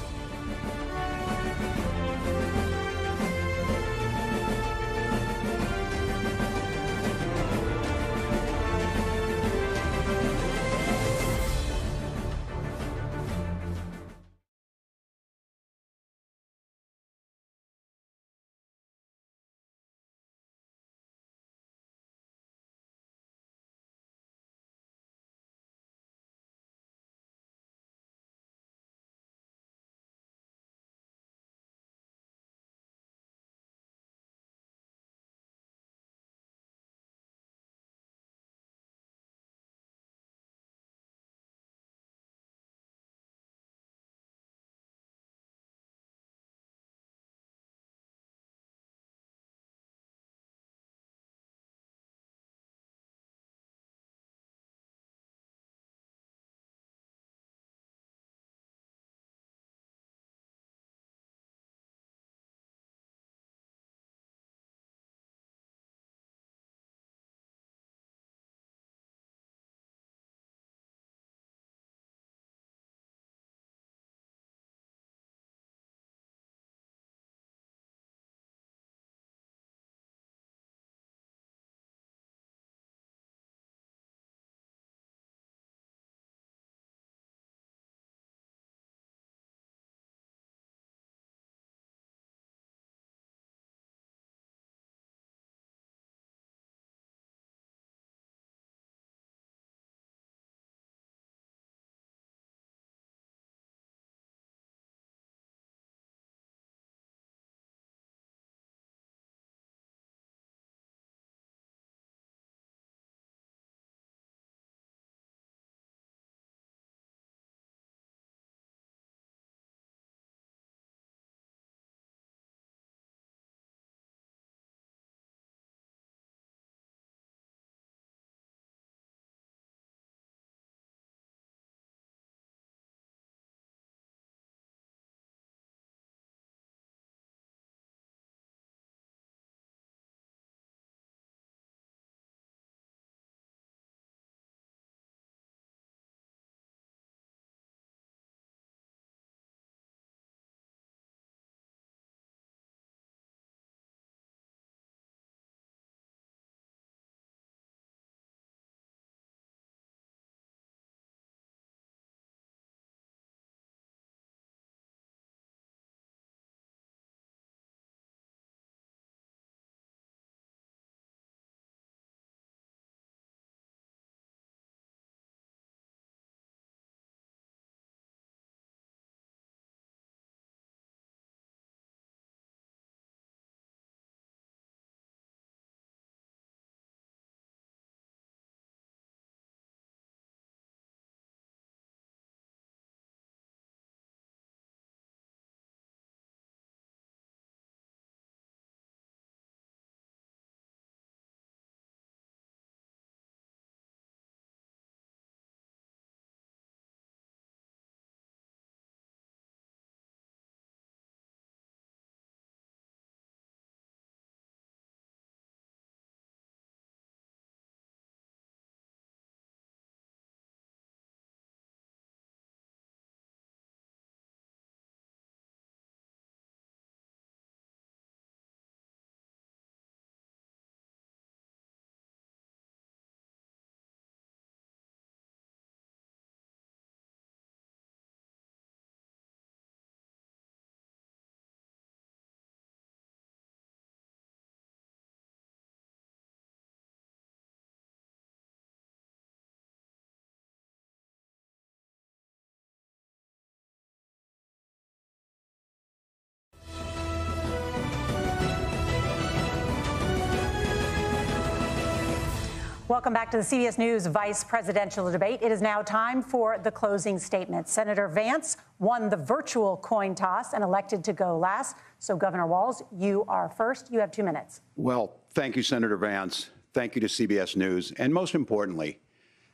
S1: Welcome back to the CBS News Vice-Presidential Debate. It is now time for the closing statement. Senator Vance won the virtual coin toss and elected to go last. So, Governor Walz, you are first. You have 2 minutes.
S5: Well, thank you, Senator Vance. Thank you to CBS News. And most importantly,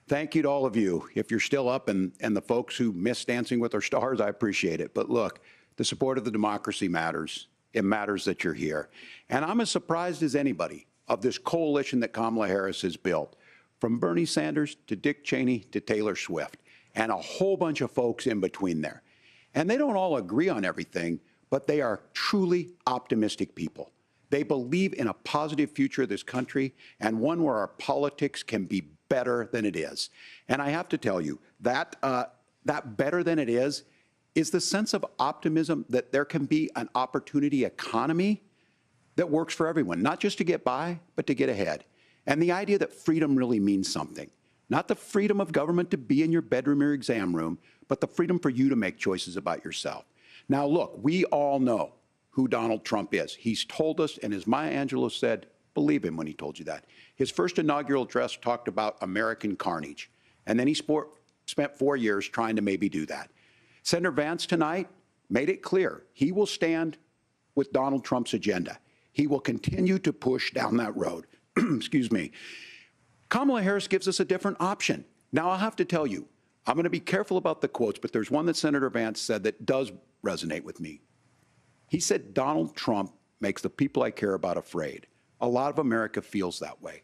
S5: thank you to all of you. If you're still up and the folks who miss Dancing with Our Stars, I appreciate it. But look, the support of the democracy matters. It matters that you're here. And I'm as surprised as anybody of this coalition that Kamala Harris has built, from Bernie Sanders to Dick Cheney to Taylor Swift, and a whole bunch of folks in between there. And they don't all agree on everything, but they are truly optimistic people. They believe in a positive future of this country and one where our politics can be better than it is. And I have to tell you, that better than it is the sense of optimism that there can be an opportunity economy that works for everyone, not just to get by, but to get ahead. And the idea that freedom really means something. Not the freedom of government to be in your bedroom or exam room, but the freedom for you to make choices about yourself. Now, look, we all know who Donald Trump is. He's told us, and as Maya Angelou said, believe him when he told you that. His first inaugural address talked about American carnage, and then he spent 4 years trying to maybe do that. Senator Vance tonight made it clear he will stand with Donald Trump's agenda. He will continue to push down that road. Excuse me. Kamala Harris gives us a different option. Now, I'll have to tell you, I'm going to be careful about the quotes, but there's one that Senator Vance said that does resonate with me. He said, Donald Trump makes the people I care about afraid. A lot of America feels that way.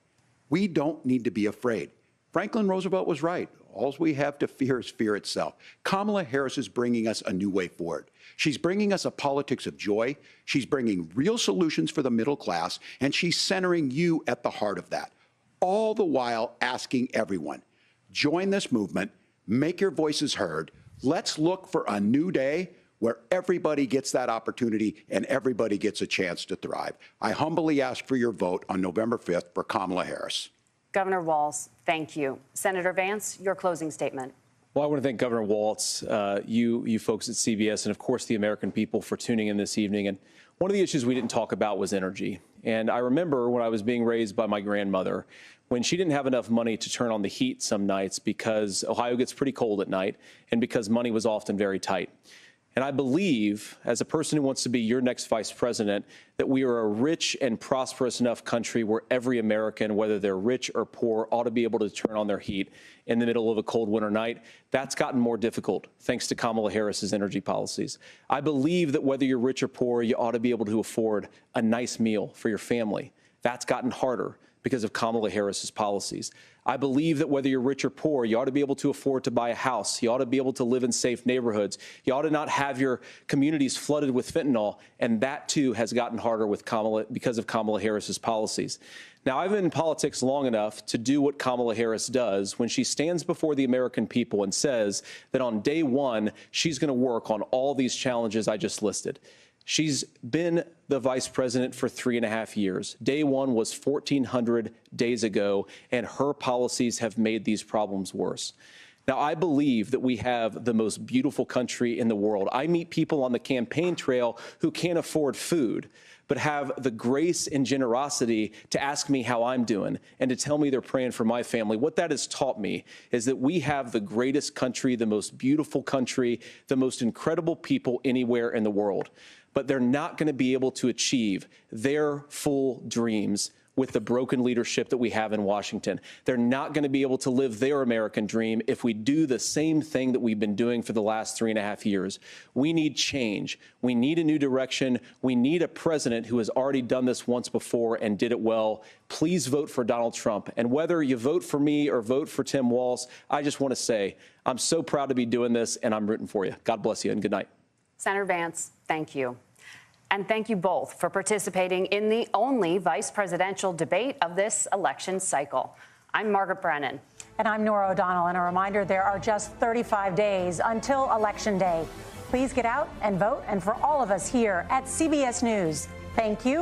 S5: We don't need to be afraid. Franklin Roosevelt was right. All we have to fear is fear itself. Kamala Harris is bringing us a new way forward. She's bringing us a politics of joy. She's bringing real solutions for the middle class, and she's centering you at the heart of that. All the while asking everyone, join this movement, make your voices heard. Let's look for a new day where everybody gets that opportunity and everybody gets a chance to thrive. I humbly ask for your vote on November 5th for Kamala Harris.
S2: Governor Walz, thank you. Senator Vance, your closing statement.
S7: Well, I want to thank Governor Walz, you folks at CBS, and of course the American people for tuning in this evening. And one of the issues we didn't talk about was energy. And I remember when I was being raised by my grandmother, when she didn't have enough money to turn on the heat some nights because Ohio gets pretty cold at night and because money was often very tight. And I believe, as a person who wants to be your next vice president, that we are a rich and prosperous enough country where every American, whether they're rich or poor, ought to be able to turn on their heat in the middle of a cold winter night. That's gotten more difficult thanks to Kamala Harris's energy policies. I believe that whether you're rich or poor, you ought to be able to afford a nice meal for your family. That's gotten harder because of Kamala Harris's policies. I believe that whether you're rich or poor, you ought to be able to afford to buy a house. You ought to be able to live in safe neighborhoods. You ought to not have your communities flooded with fentanyl. And that, too, has gotten harder with because of Kamala Harris's policies. Now, I've been in politics long enough to do what Kamala Harris does when she stands before the American people and says that on day one, she's going to work on all these challenges I just listed. She's been the vice president for 3.5 years. Day one was 1,400 days ago, and her policies have made these problems worse. Now, I believe that we have the most beautiful country in the world. I meet people on the campaign trail who can't afford food, but have the grace and generosity to ask me how I'm doing and to tell me they're praying for my family. What that has taught me is that we have the greatest country, the most beautiful country, the most incredible people anywhere in the world. But they're not going to be able to achieve their full dreams with the broken leadership that we have in Washington. They're not going to be able to live their American dream if we do the same thing that we've been doing for the last 3.5 years. We need change. We need a new direction. We need a president who has already done this once before and did it well. Please vote for Donald Trump. And whether you vote for me or vote for Tim Walz, I just want to say I'm so proud to be doing this, and I'm rooting for you. God bless you, and good night.
S2: Senator Vance, thank you. And thank you both for participating in the only vice presidential debate of this election cycle. I'm Margaret Brennan.
S1: And I'm Nora O'Donnell. And a reminder, there are just 35 days until Election Day. Please get out and vote. And for all of us here at CBS News, thank you.